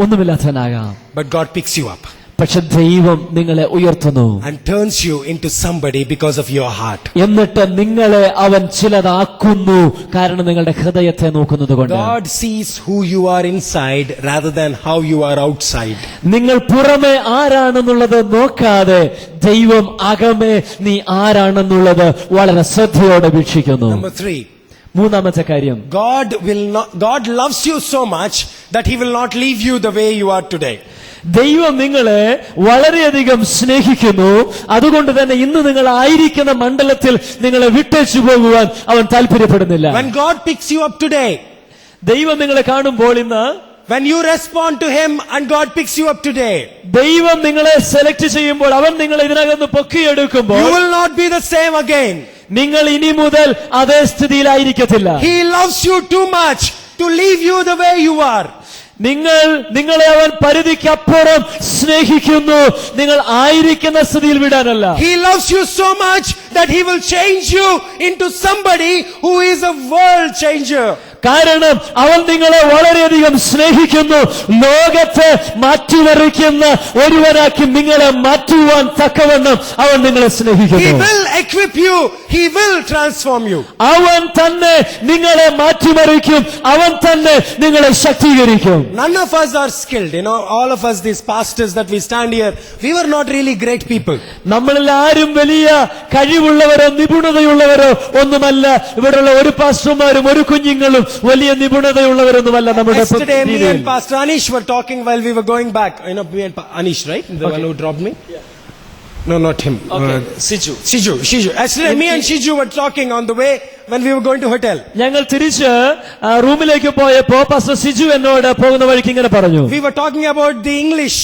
ഒന്നുമില്ലാത്തവനാകാം. but God picks you up പക്ഷെ ദൈവം നിങ്ങളെ ഉയർത്തുന്നു. and turns you into somebody because of your heart. എന്നിട്ട് നിങ്ങളെ അവൻ ചിലതാക്കുന്നു, കാരണം നിങ്ങളുടെ ഹൃദയത്തെ നോക്കുന്നത് കൊണ്ട്. God sees who you are inside rather than how you are outside. നിങ്ങൾ പുറമെ ആരാണെന്നുള്ളത് നോക്കാതെ ദൈവം അകമേ നീ ആരാണെന്നുള്ളത് വളരെ ശ്രദ്ധയോടെ വീക്ഷിക്കുന്നു. Number 3. മൂന്നാമത്തെ കാര്യം, God loves you so much that he will not leave you the way you are today. ദൈവം നിങ്ങളെ വളരെയധികം സ്നേഹിക്കുന്നു. അതുകൊണ്ട് തന്നെ ഇന്ന് നിങ്ങൾ ആയിരിക്കുന്ന മണ്ഡലത്തിൽ നിങ്ങളെ വിട്ടേച്ചു പോകുവാൻ അവൻ താല്പര്യപ്പെടുന്നില്ല. When God picks you up today, ദൈവം നിങ്ങളെ കാണുമ്പോൾ ഇന്ന്, when you respond to him and God picks you up today, ദൈവം നിങ്ങളെ സെലക്ട് ചെയ്യുമ്പോൾ, അവൻ നിങ്ങളെ ഇതിനകത്ത് പൊക്കിയെടുക്കുമ്പോൾ, you will not be the same again. നിങ്ങൾ ഇനി മുതൽ അതേ സ്ഥിതിയിലായിരിക്കത്തില്ല. He loves you too much to leave you the way you are. നിങ്ങളെ അവൻ പരിധിക്കപ്പുറം സ്നേഹിക്കുന്നു, നിങ്ങൾ ആയിരിക്കുന്ന സ്ഥിതിയിൽ വിടാനല്ല. He loves you so much that he will change you into somebody who is a world changer. കാരണം അവൻ നിങ്ങളെ വളരെയധികം സ്നേഹിക്കുന്നു. ലോകത്തെ മാറ്റിമറിക്കുന്ന ഒരുവനാക്കി നിങ്ങളെ മാറ്റുവാൻ തക്കവണ്ണം അവൻ നിങ്ങളെ He സ്നേഹിക്കുന്നു. will equip you. He will transform you. അവൻ തന്നെ നിങ്ങളെ മാറ്റിമറിക്കും, അവൻ തന്നെ നിങ്ങളെ ശക്തീകരിക്കും. None of us are skilled. All of us, these pastors that we stand here, we were not really great people. നമ്മളിൽ ആരും വലിയ കഴിവുള്ളവരോ നിപുണതയുള്ളവരോ ഒന്നുമല്ല. ഇവിടെയുള്ള ഒരു പാസ്റ്റർമാരും ഒരു കുഞ്ഞുങ്ങളും വലിയ നിപുണതയുള്ളവരൊന്നുമല്ല. നമ്മുടെ Yesterday, me and Pastor Anish were talking while we were going back. Me and Anish, right? The one who dropped me? Yeah. No, not him. Shiju. Yesterday, me and Shiju were talking on the way when we were going to hotel. ഞങ്ങൾ തിരിച്ച് റൂമിലേക്ക് പോയപ്പോ pastor Siju എന്നോട് പോകുന്ന വഴിക്ക് ഇങ്ങനെ പറഞ്ഞു. We were talking about the English,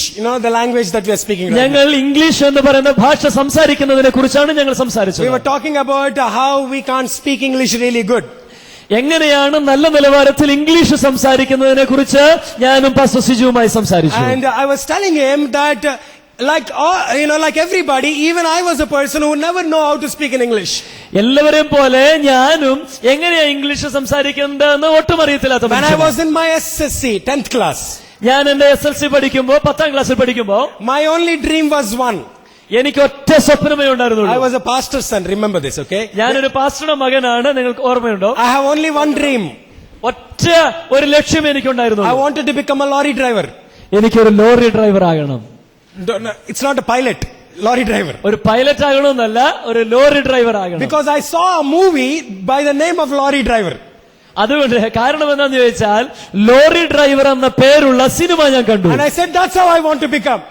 the language that we are speaking right now. ഞങ്ങൾ ഇംഗ്ലീഷ് എന്ന് പറയുന്ന ഭാഷ സംസാരിക്കുന്നതിനെ കുറിച്ചാണ് ഞങ്ങൾ സംസാരിച്ചത്. We were talking about how we can't speak English really good. എങ്ങനെയാണ് നല്ല നിലവാരത്തിൽ ഇംഗ്ലീഷ് സംസാരിക്കുന്നതിനെ കുറിച്ച് ഞാനും പാസ്റ്റർ സിജുവുമായി സംസാരിച്ചു. And I was telling him that like everybody, even I was a person who never know how to speak in English. എല്ലാവരെയും പോലെ ഞാനും എങ്ങനെയാ ഇംഗ്ലീഷ് സംസാരിക്കേണ്ടതെന്ന് ഒട്ടും അറിയത്തില്ലാത്ത When I was in my SSC 10th class, ഞാൻ എന്റെ SLC പഠിക്കുമ്പോ 10ാം ക്ലാസ്സിൽ പഠിക്കുമ്പോ my only dream was one. എനിക്ക് ഒറ്റ സ്വപ്നമേ ഉണ്ടായിരുന്നുള്ളൂ. I was a pastor's son. Remember this, okay? ഞാനൊരു പാസ്റ്ററുടെ മകനാണ്. നിങ്ങൾക്ക് ഓർമ്മയുണ്ടോ? I have only one dream. ഒറ്റ ഒരു ലക്ഷ്യം എനിക്കുണ്ടായിരുന്നു. I wanted to become a lorry driver. എനിക്കൊരു ലോറി ഡ്രൈവർ ആകണം. It's not a pilot, lorry driver. ഒരു പൈലറ്റ് ആകണമെന്നല്ല, ഒരു ലോറി ഡ്രൈവർ ആകണം. Because I saw a movie by the name of lorry driver. അതുകൊണ്ട് കാരണം എന്താണെന്ന് ചോദിച്ചാൽ, ലോറി ഡ്രൈവർ എന്ന പേരുള്ള സിനിമ ഞാൻ കണ്ടു. And I said, that's how I want to become.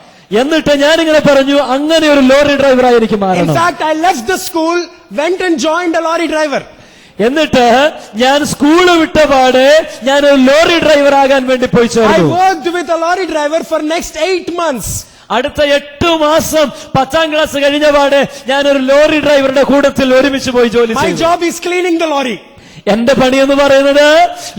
എന്നിട്ട് ഞാനിങ്ങനെ പറഞ്ഞു, അങ്ങനെ ഒരു ലോറി ഡ്രൈവറായി എനിക്ക് In മാറണം. fact, I left the school, went and joined a lorry driver. എന്നിട്ട് ഞാൻ സ്കൂള് വിട്ടപാടെ ഞാൻ ഒരു ലോറി ഡ്രൈവർ ആകാൻ വേണ്ടി പോയി I ചേർന്നു. worked with a lorry driver for next 8 months. അടുത്ത 8 മാസം 10ാം ക്ലാസ് കഴിഞ്ഞ പാടെ ഞാനൊരു ലോറി ഡ്രൈവറുടെ കൂട്ടത്തിൽ ഒരുമിച്ച് പോയി ജോലി My ചെയ്തു. job is cleaning the lorry. എന്റെ പണി എന്ന് പറയുന്നത്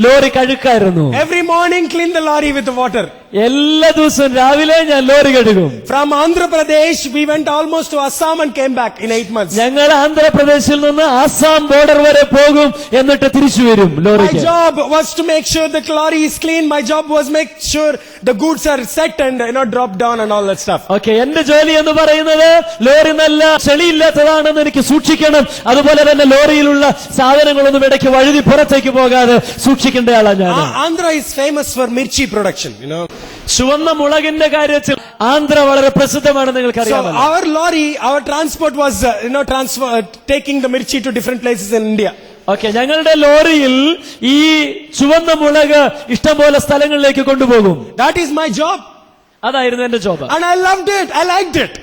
lorry കഴുക്കായിരുന്നു. Every morning clean the lorry with the water. എല്ലാ ദിവസവും രാവിലെ ഞാൻ ലോറി കഴുകും. From Andhra Pradesh, we went almost to Assam and came back in 8 months. ഞങ്ങൾ ആന്ധ്രാപ്രദേശിൽ നിന്ന് ആസാം ബോർഡർ വരെ പോകും, എന്നിട്ട് തിരിച്ചു വരും My ലോറിക്ക്. job was to make sure the lorry is clean. My job was make sure the goods are set and drop down and all that stuff. Okay, എന്റെ ജോലി എന്ന് പറയുന്നത് ലോറി നല്ല ചെളിയില്ലാത്തതാണെന്ന് എനിക്ക് സൂക്ഷിക്കണം. അതുപോലെ തന്നെ ലോറിയിലുള്ള സാധനങ്ങളൊന്നും ഇടയ്ക്ക് വഴുതി പുറത്തേക്ക് പോകാതെ സൂക്ഷിക്കേണ്ട ആളാണ് ഞാൻ. Andhra is famous for mirchi production, ചുവന്ന മുളകിന്റെ കാര്യത്തിൽ ആന്ധ്ര വളരെ പ്രസിദ്ധമാണെന്ന് നിങ്ങൾക്ക് So അറിയാമല്ലോ. our lorry, our transport was taking the mirchi to different places in India. Okay, ഞങ്ങളുടെ ലോറിയിൽ ഈ ചുവന്ന മുളക് ഇഷ്ടംപോലെ സ്ഥലങ്ങളിലേക്ക് കൊണ്ടുപോകും. That is my job. അതായിരുന്നു എന്റെ job. And I loved it. I liked it.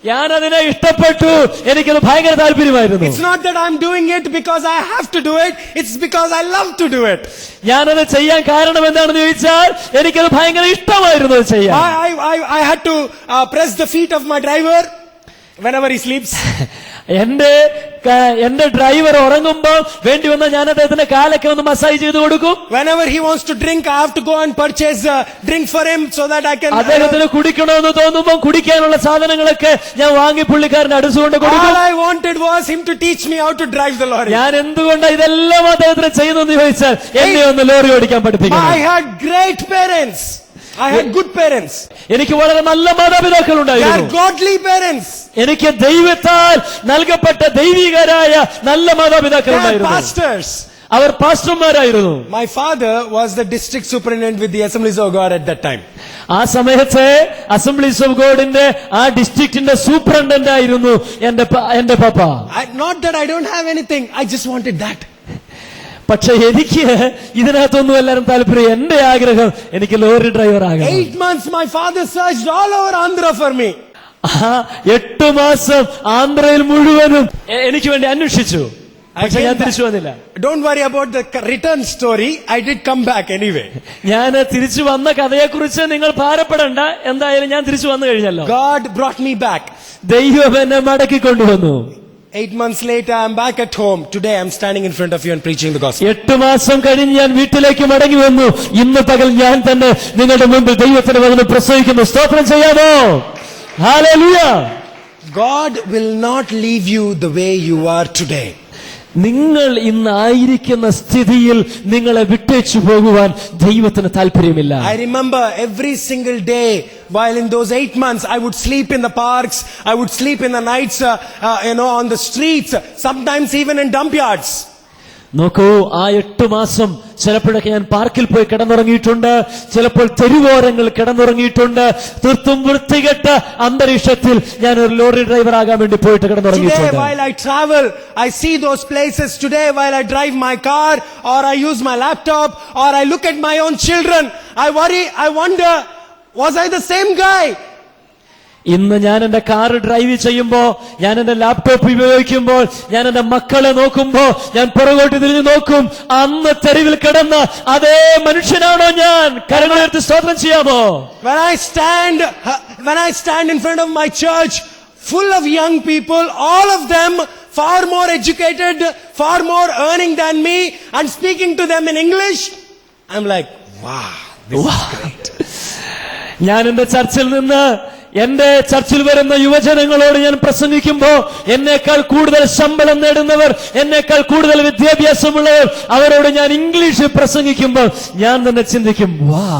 ഞാൻ അതിനെ ഇഷ്ടപ്പെട്ടു. എനിക്കത് ഭയങ്കര താല്പര്യമായിരുന്നു. It's not that I'm doing it because I have to do it. It's because I love to do it. ഞാനത് ചെയ്യാൻ കാരണം എന്താണെന്ന് ചോദിച്ചാൽ എനിക്കത് ഭയങ്കര ഇഷ്ടമായിരുന്നു അത് ചെയ്യാൻ. I had to press the feet of my driver whenever he sleeps. എന്റെ ഡ്രൈവർ ഉറങ്ങുമ്പോൾ വേണ്ടി വന്നാൽ ഞാൻ അദ്ദേഹത്തിന്റെ കാലൊക്കെ ഒന്ന് മസാജ് ചെയ്ത് കൊടുക്കും. Whenever he wants to drink, I have to go and purchase drink for him so that I can. അദ്ദേഹത്തിന് കുടിക്കണമെന്ന് തോന്നുമ്പോൾ കുടിക്കാനുള്ള സാധനങ്ങളൊക്കെ ഞാൻ വാങ്ങി പുള്ളിക്കാരന് അടിച്ചുകൊണ്ട് കൊടുക്കും. All I wanted was him to teach me how to drive the lorry. ഞാൻ എന്തുകൊണ്ടാണ് ഇതെല്ലാം അദ്ദേഹത്തിന് ചെയ്യുന്നതെന്ന് ചോദിച്ചാൽ എന്നെ ഒന്ന് ലോറി ഓടിക്കാൻ പഠിപ്പിക്കണം. I had great parents. I had good parents. എനിക്ക് വളരെ നല്ല മാതാപിതാക്കൾ They ഉണ്ടായിരുന്നു. are godly parents. എനിക്ക് ദൈവത്താൽ നൽകപ്പെട്ട ദൈവികരായ നല്ല മാതാപിതാക്കൾ They are ഉണ്ടായിരുന്നു. pastors. Our പാസ്റ്റർമാരായിരുന്നു. My father was the district superintendent with the Assemblies of God at that time. ആ സമയത്ത് അസംബ്ലീസ് ഓഫ് ഗോഡിന്റെ ആ ഡിസ്ട്രിക്റ്റിന്റെ സൂപ്രണ്ടന്റ് ആയിരുന്നു എന്റെ പപ്പ. Not that I don't have anything. I just wanted that. പക്ഷെ എനിക്ക് ഇതിനകത്തൊന്നും എല്ലാരും താല്പര്യം. എന്റെ ആഗ്രഹം എനിക്ക് ലോറി ഡ്രൈവർ ആകണം. 8 months my father searched all over Andhra for me. 8 മാസം ആന്ധ്രയിൽ മുഴുവനും എനിക്ക് വേണ്ടി അന്വേഷിച്ചു. പക്ഷെ ഞാൻ തിരിച്ചു വന്നില്ല. Don't worry about the return story. I did come back anyway. ഞാൻ തിരിച്ചു വന്ന കഥയെക്കുറിച്ച് നിങ്ങൾ ഭാരപ്പെടണ്ട. എന്തായാലും ഞാൻ തിരിച്ചു വന്നു കഴിഞ്ഞല്ലോ. God brought me back. ദൈവം എന്നെ മടക്കി കൊണ്ടുവന്നു. 8 months later, I'm back at home. Today, I'm standing in front of you and preaching the gospel. 8 മാസം കഴിഞ്ഞ് ഞാൻ വീട്ടിലേക്ക് മടങ്ങി വന്നു. ഇന്ന് പകൽ ഞാൻ തന്നെ നിങ്ങളുടെ മുമ്പിൽ ദൈവത്തിന്റെ വചനം പ്രസംഗിക്കുന്നു. സ്തോത്രം ചെയ്യാമോ? Hallelujah. God will not leave you the way you are today. നിങ്ങൾ ഇന്നായിരിക്കുന്ന സ്ഥിതിയിൽ നിങ്ങളെ വിട്ടേച്ചു പോകുവാൻ ദൈവത്തിന് താല്പര്യമില്ല. I remember every single day while in those 8 months I would sleep in the parks, I would sleep in the nights on the streets, sometimes even in dump yards. നോക്കൂ, ആ 8 മാസം ചിലപ്പോഴൊക്കെ ഞാൻ പാർക്കിൽ പോയി കിടന്നുറങ്ങിയിട്ടുണ്ട്. ചിലപ്പോൾ തെരുവോരങ്ങൾ കിടന്നുറങ്ങിയിട്ടുണ്ട്. തീർത്തും വൃത്തികെട്ട അന്തരീക്ഷത്തിൽ ഞാൻ ഒരു ലോറി ഡ്രൈവർ ആകാൻ വേണ്ടി പോയിട്ട് കിടന്നുറങ്ങിയിട്ടുണ്ട്. Today while I travel, I see those places. Today while I drive my car or I use my laptop or I look at my own children, I worry, I wonder, was I the same guy? ഇന്ന് ഞാൻ എന്റെ car drive ചെയ്യുമ്പോ, ഞാൻ എന്റെ laptop ഉപയോഗിക്കുമ്പോൾ, ഞാൻ എന്റെ മക്കളെ നോക്കുമ്പോ ഞാൻ പുറകോട്ട് തിരിഞ്ഞു നോക്കും. അന്ന് തെരുവിൽ കിടന്ന അതേ മനുഷ്യനാണോ ഞാൻ? കരങ്ങളുയർത്തി സ്തോത്രം ചെയ്യാമോ? When I stand in front of my church full of young people, all of them far more educated, far more earning than me, and speaking to them in English, I'm like, wow, this is great. ഞാൻ എന്റെ ചർച്ചിൽ നിന്ന് എന്റെ ചർച്ചിൽ വരുന്ന യുവജനങ്ങളോട് ഞാൻ പ്രസംഗിക്കുമ്പോ എന്നേക്കാൾ കൂടുതൽ ശമ്പളം നേടുന്നവർ, എന്നേക്കാൾ കൂടുതൽ വിദ്യാഭ്യാസമുള്ളവർ, അവരോട് ഞാൻ ഇംഗ്ലീഷിൽ പ്രസംഗിക്കുമ്പോൾ ഞാൻ തന്നെ ചിന്തിക്കും,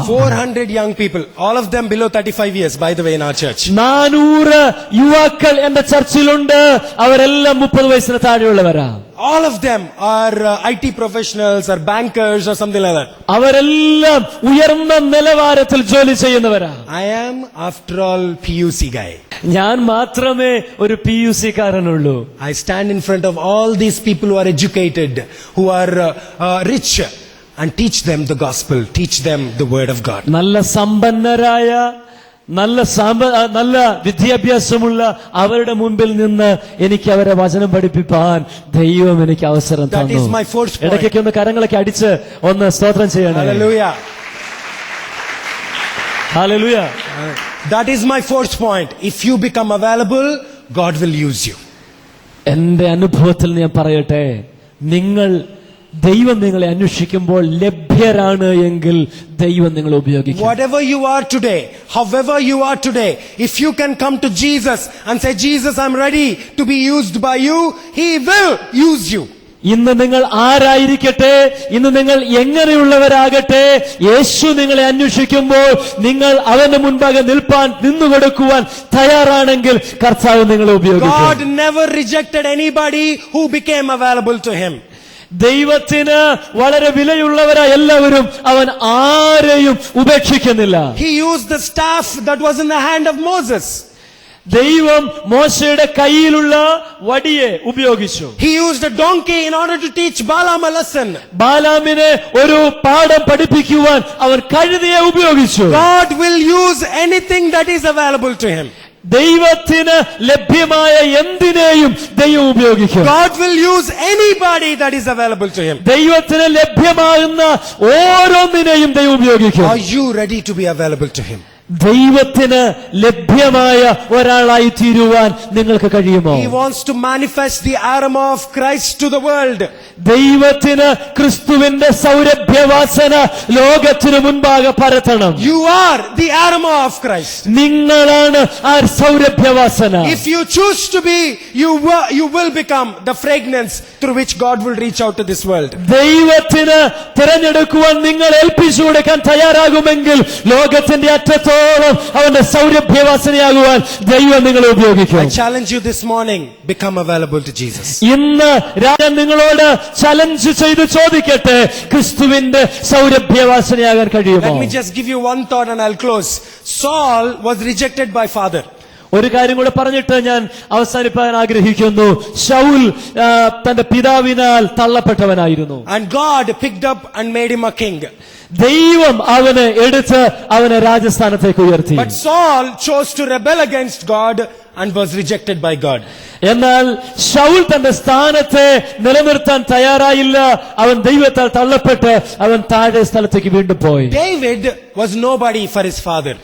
400 young people, all of them below 35 years, by the way, in our church. 400 യുവാക്കൾ എന്റെ ചർച്ചിലുണ്ട്. അവരെല്ലാം 30 വയസ്സിന് താഴെയുള്ളവരാ. All of them are IT professionals or bankers or something like that. അവരെല്ലാം ഉയർന്ന നിലവാരത്തിൽ ജോലി ചെയ്യുന്നവരാ. I am, after all, PUC guy. ഞാൻ മാത്രമേ ഒരു PUC കാരനുള്ളൂ. I stand in front of all these people who are educated, who are rich, and teach them the gospel, teach them the word of God. നല്ല സമ്പന്നരായ, നല്ല വിദ്യാഭ്യാസമുള്ള അവരുടെ മുമ്പിൽ നിന്ന് എനിക്ക് അവരെ വചനം പഠിപ്പിക്കാൻ ദൈവം എനിക്ക് അവസരം തന്നു. That is my fourth point. ഇടയ്ക്കൊക്കെ ഒന്ന് കരങ്ങളൊക്കെ അടിച്ച് ഒന്ന് സ്തോത്രം ചെയ്യണം. Hallelujah. Hallelujah. That is my fourth point. If you become available, God will use you. എന്റെ അനുഭവത്തിൽ ഞാൻ പറയട്ടെ, ദൈവം നിങ്ങളെ അന്വേഷിക്കുമ്പോൾ ലഭ്യരാണ് എങ്കിൽ ദൈവം നിങ്ങളെ ഉപയോഗിക്കും. Whatever you are today, however you are today, if you can come to Jesus and say, Jesus, I'm ready to be used by you, He will use you. ഇന്ന് നിങ്ങൾ ആരായിരിക്കട്ടെ, ഇന്ന് നിങ്ങൾ എങ്ങനെയുള്ളവരാകട്ടെ, യേശു നിങ്ങളെ അന്വേഷിക്കുമ്പോൾ നിങ്ങൾ അവന്റെ മുൻപാകെ നിന്നുകൊടുക്കുവാൻ തയ്യാറാണെങ്കിൽ കർത്താവ് നിങ്ങളെ ഉപയോഗിക്കും. God never rejected anybody who became available to Him. ദൈവത്തിന് വളരെ വിലയുള്ളവരായ എല്ലാവരും അവൻ ആരെയും ഉപേക്ഷിക്കുന്നില്ല. He used the staff that was in the hand of Moses. ദൈവം മോശയുടെ കയ്യിലുള്ള വടിയെ ഉപയോഗിച്ചു. He used a donkey in order to teach Balaam a lesson. ബാലാമിനെ ഒരു പാഠം പഠിപ്പിക്കുവാൻ അവൻ കഴുതയെ ഉപയോഗിച്ചു. God will use anything that is available to him. ദൈവത്തിന് ലഭ്യമായ എന്തിനേയും ദൈവം ഉപയോഗിക്കും. God will use anybody that is available to him. ദൈവത്തിന് ലഭ്യമാകുന്ന ഓരോന്നിനെയും ദൈവം ഉപയോഗിക്കും. Are you ready to be available to him? ദൈവത്തിന് ലഭ്യമായ ഒരാളായി തീരുവാൻ നിങ്ങൾക്ക് കഴിയുമോ? He wants to manifest the aroma of Christ to the world. ദൈവത്തിന് ക്രിസ്തുവിന്റെ സൗരഭ്യവാസന ലോകത്തിന് മുൻപാകെ പരത്തണം. You are the aroma of Christ. നിങ്ങളാണ് ആ സൗരഭ്യവാസന. If you choose to be, you will become the fragrance through which God will reach out to this world. ദൈവത്തിന് തിരഞ്ഞെടുക്കുവാൻ നിങ്ങൾ ഏൽപ്പിച്ചു കൊടുക്കാൻ തയ്യാറാകുമെങ്കിൽ ലോകത്തിന്റെ അറ്റത്തോളം അവന്റെ സൗരഭ്യവാസനയാകുവാൻ ദൈവം നിങ്ങളെ ഉപയോഗിക്കും. I challenge you this morning, become available to Jesus. ഇന്ന് ഞാൻ നിങ്ങളോട് ചലഞ്ച് ചെയ്ത് ചോദിക്കട്ടെ, ക്രിസ്തുവിന്റെ സൗരഭ്യവാസനയാകാൻ കഴിയുമോ? Let me just give you one thought and I'll close. Saul was rejected by father. ഒരു കാര്യം കൂടെ പറഞ്ഞിട്ട് ഞാൻ അവസാനിപ്പാൻ ആഗ്രഹിക്കുന്നു. ശൗൽ തന്റെ പിതാവിനാൽ തള്ളപ്പെട്ടവനായിരുന്നു. And God picked up and made him a king. ദൈവം അവനെ എടുത്ത് അവനെ രാജസ്ഥാനത്തേക്ക് ഉയർത്തി. But Saul chose to rebel against God and was rejected by God. എന്നാൽ ശൗൽ തന്റെ സ്ഥാനത്തെ നിലനിർത്താൻ തയ്യാറായില്ല. അവൻ ദൈവത്താൽ തള്ളപ്പെട്ട് അവൻ താഴെ സ്ഥലത്തേക്ക് വീണ്ടും പോയി. David was nobody for his father.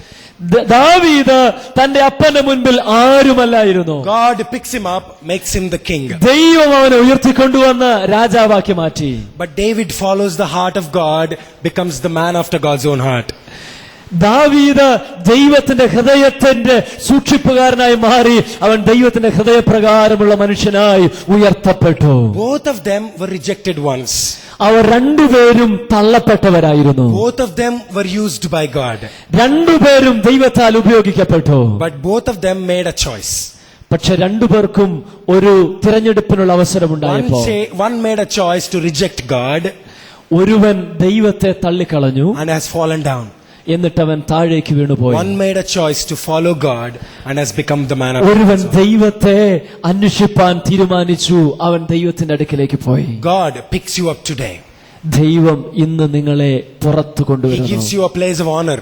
ദാവീദ് തന്റെ അപ്പന്റെ മുൻപിൽ ആരുമല്ലായിരുന്നു. God picks him up, makes him the king. ദൈവം അവനെ ഉയർത്തിക്കൊണ്ടുവന്ന് രാജാവാക്കി മാറ്റി. But David follows the heart of God, becomes the man after God's own heart. ദാവീദ് ദൈവത്തിന്റെ ഹൃദയത്തിന്റെ സൂക്ഷിപ്പുകാരനായി മാറി. അവൻ ദൈവത്തിന്റെ ഹൃദയപ്രകാരമുള്ള മനുഷ്യനായി ഉയർത്തപ്പെട്ടു. Both of them were rejected once. അവർ രണ്ടുപേരും തള്ളപ്പെട്ടവരായിരുന്നു. Both of them were used by God. രണ്ടുപേരും ദൈവത്താൽ ഉപയോഗിക്കപ്പെട്ടു. But both of them made a choice. പക്ഷെ രണ്ടുപേർക്കും ഒരു തിരഞ്ഞെടുപ്പിനുള്ള അവസരമുണ്ടായപ്പോൾ One made a choice to reject God ഒരുവൻ ദൈവത്തെ തള്ളിക്കളഞ്ഞു, and has fallen down. എന്നിട്ടവൻ താഴേക്ക് വീണുപോയി. One made a choice to follow God and has become the man of ഒരുവൻ God. ദൈവത്തെ അന്വേഷിപ്പാൻ തീരുമാനിച്ചു, അവൻ ദൈവത്തിന്റെ അടുക്കിലേക്ക് പോയി. God picks you up today. ദൈവം ഇന്ന് നിങ്ങളെ പുറത്തു He കൊണ്ടുവരുന്നു. gives you a place of honor.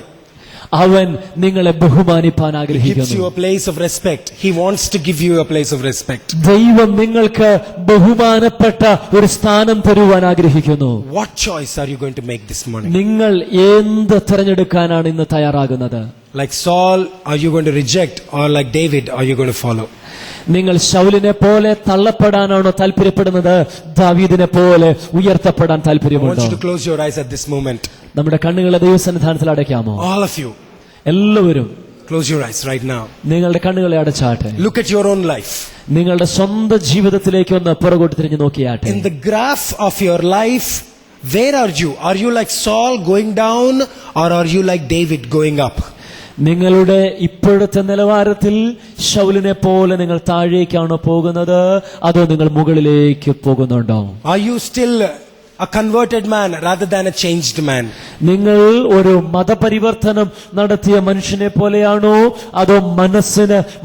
അവൻ നിങ്ങളെ ബഹുമാനിപ്പാൻ He gives ആഗ്രഹിക്കുന്നു. you a place of respect. He wants to give you a place of respect. ദൈവം നിങ്ങൾക്ക് ബഹുമാനപ്പെട്ട ഒരു സ്ഥാനം തരുവാൻ ആഗ്രഹിക്കുന്നു. What choice are you going to make this morning? നിങ്ങൾ എന്ത് തിരഞ്ഞെടുക്കാനാണ് ഇന്ന് തയ്യാറാകുന്നത്? Like Saul, are you going to reject, or like David, are you going to follow? നിങ്ങൾ ശൗലിനെ പോലെ തള്ളപ്പെടാനാണോ താല്പര്യപ്പെടുന്നത്? ദാവീദിനെ പോലെ ഉയർത്തപ്പെടാൻ I want താല്പര്യമുണ്ടോ? you to close your eyes at this moment. നമ്മുടെ കണ്ണുകളെ ദൈവസന്നിധാനത്തിൽ അടയ്ക്കാമോ? All of you, എല്ലാവരും close your eyes right now. നിങ്ങളുടെ കണ്ണുകളെ അടച്ചാട്ടെ. Look at your own life. നിങ്ങളുടെ സ്വന്തം ജീവിതത്തിലേക്ക് ഒന്ന് പുറകോട്ട് തിരിഞ്ഞു നോക്കിയാട്ടെ. In the graph of your life, where are you? Are you like Saul going down, or are you like David going up? നിങ്ങളുടെ ഇപ്പോഴത്തെ നിലവാരത്തിൽ ശൗലിനെ പോലെ നിങ്ങൾ താഴേക്കാണോ പോകുന്നത്, അതോ നിങ്ങൾ മുകളിലേക്ക് പോകുന്നുണ്ടോ? Are you still a converted man rather than a changed man? നിങ്ങൾ ഒരു മതപരിവർത്തനം നടത്തിയ മനുഷ്യനെ പോലെയാണോ, അതോ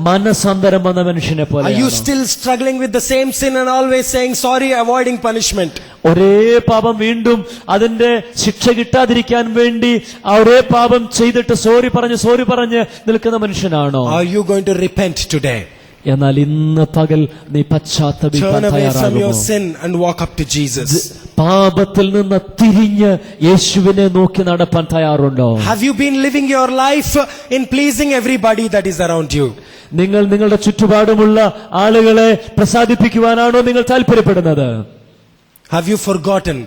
മനസ്സാന്തരം വന്ന മനുഷ്യനെ Are you പോലെയാണോ? still struggling with the same sin and always saying sorry, avoiding punishment? ഒരേ പാപം വീണ്ടും അതിന്റെ ശിക്ഷ കിട്ടാതിരിക്കാൻ വേണ്ടി ഒരേ പാപം ചെയ്തിട്ട് സോറി പറഞ്ഞ് നിൽക്കുന്ന മനുഷ്യനാണോ? Are you going to repent today? എന്നാൽ ഇന്ന് പകൽ നീ പശ്ചാത്തപിക്കാൻ Turn away from തയ്യാറാകുമോ? your sin and walk up to Jesus. പാപത്തിൽ നിന്ന് തിരിഞ്ഞ് യേശുവിനെ നോക്കി നടപ്പാൻ തയ്യാറുണ്ടോ? Have you been living your life in pleasing everybody that is around you? നിങ്ങൾ നിങ്ങളുടെ ചുറ്റുപാടുമുള്ള ആളുകളെ പ്രസാദിപ്പിക്കുവാനാണോ നിങ്ങൾ താല്പര്യപ്പെടുന്നത്? Have you forgotten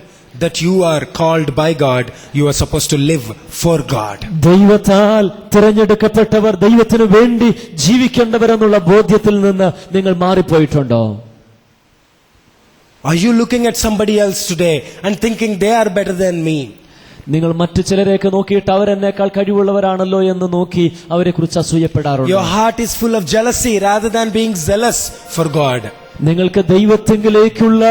that you are called by God? You are supposed to live for God. ദൈവത്താൽ തിരഞ്ഞെടുക്കപ്പെട്ടവർ ദൈവത്തിനു വേണ്ടി ജീവിക്കേണ്ടവരെന്നുള്ള ബോധ്യത്തിൽ നിന്ന് നിങ്ങൾ മാറിപ്പോയിട്ടുണ്ടോ? Are you looking at somebody else today and thinking they are better than me? നിങ്ങൾ മറ്റു ചിലരെയൊക്കെ നോക്കിയിട്ട് അവരെന്നേക്കാൾ കഴിവുള്ളവരാണല്ലോ എന്ന് നോക്കി അവരെ കുറിച്ച് അസൂയപ്പെടാറുണ്ട്. Your heart is full of jealousy rather than being zealous for God. നിങ്ങൾക്ക് ദൈവത്തെങ്കിലേക്കുള്ള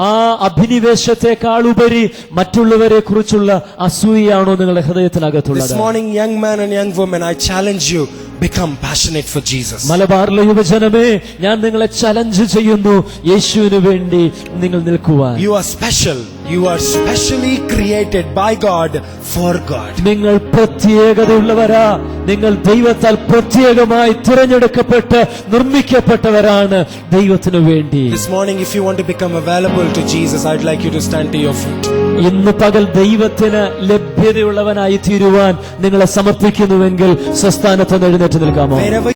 ആ അഭിനിവേശത്തെക്കാൾ ഉപരി മറ്റുള്ളവരെ കുറിച്ചുള്ള അസൂയയാണോ നിങ്ങളുടെ ഹൃദയത്തിനകത്തുള്ളത്? This morning, young man and young woman, I challenge you, become passionate for Jesus. മലബാറിലെ യുവജനമേ, ഞാൻ നിങ്ങളെ ചലഞ്ച് ചെയ്യുന്നു, യേശുവിന് വേണ്ടി നിങ്ങൾ നിൽക്കുവാൻ. You are special. You are specially created by God for God. നിങ്ങൾ പ്രത്യേകതയുള്ളവരാ. നിങ്ങൾ ദൈവത്താൽ പ്രത്യേകമായി തിരഞ്ഞെടുക്കപ്പെട്ട് നിർമ്മിക്കപ്പെട്ടവരാണ് ദൈവത്തിനു വേണ്ടി. This morning, if you want to become available to Jesus, I'd like you to stand to your feet. ഇന്ന് പകൽ ദൈവത്തിന് ലഭ്യതയുള്ളവനായി തീരുവാൻ നിങ്ങളെ സമർപ്പിക്കുന്നുവെങ്കിൽ സ്വസ്ഥാനത്ത് എഴുന്നേറ്റ് നിൽക്കാമോ? Wherever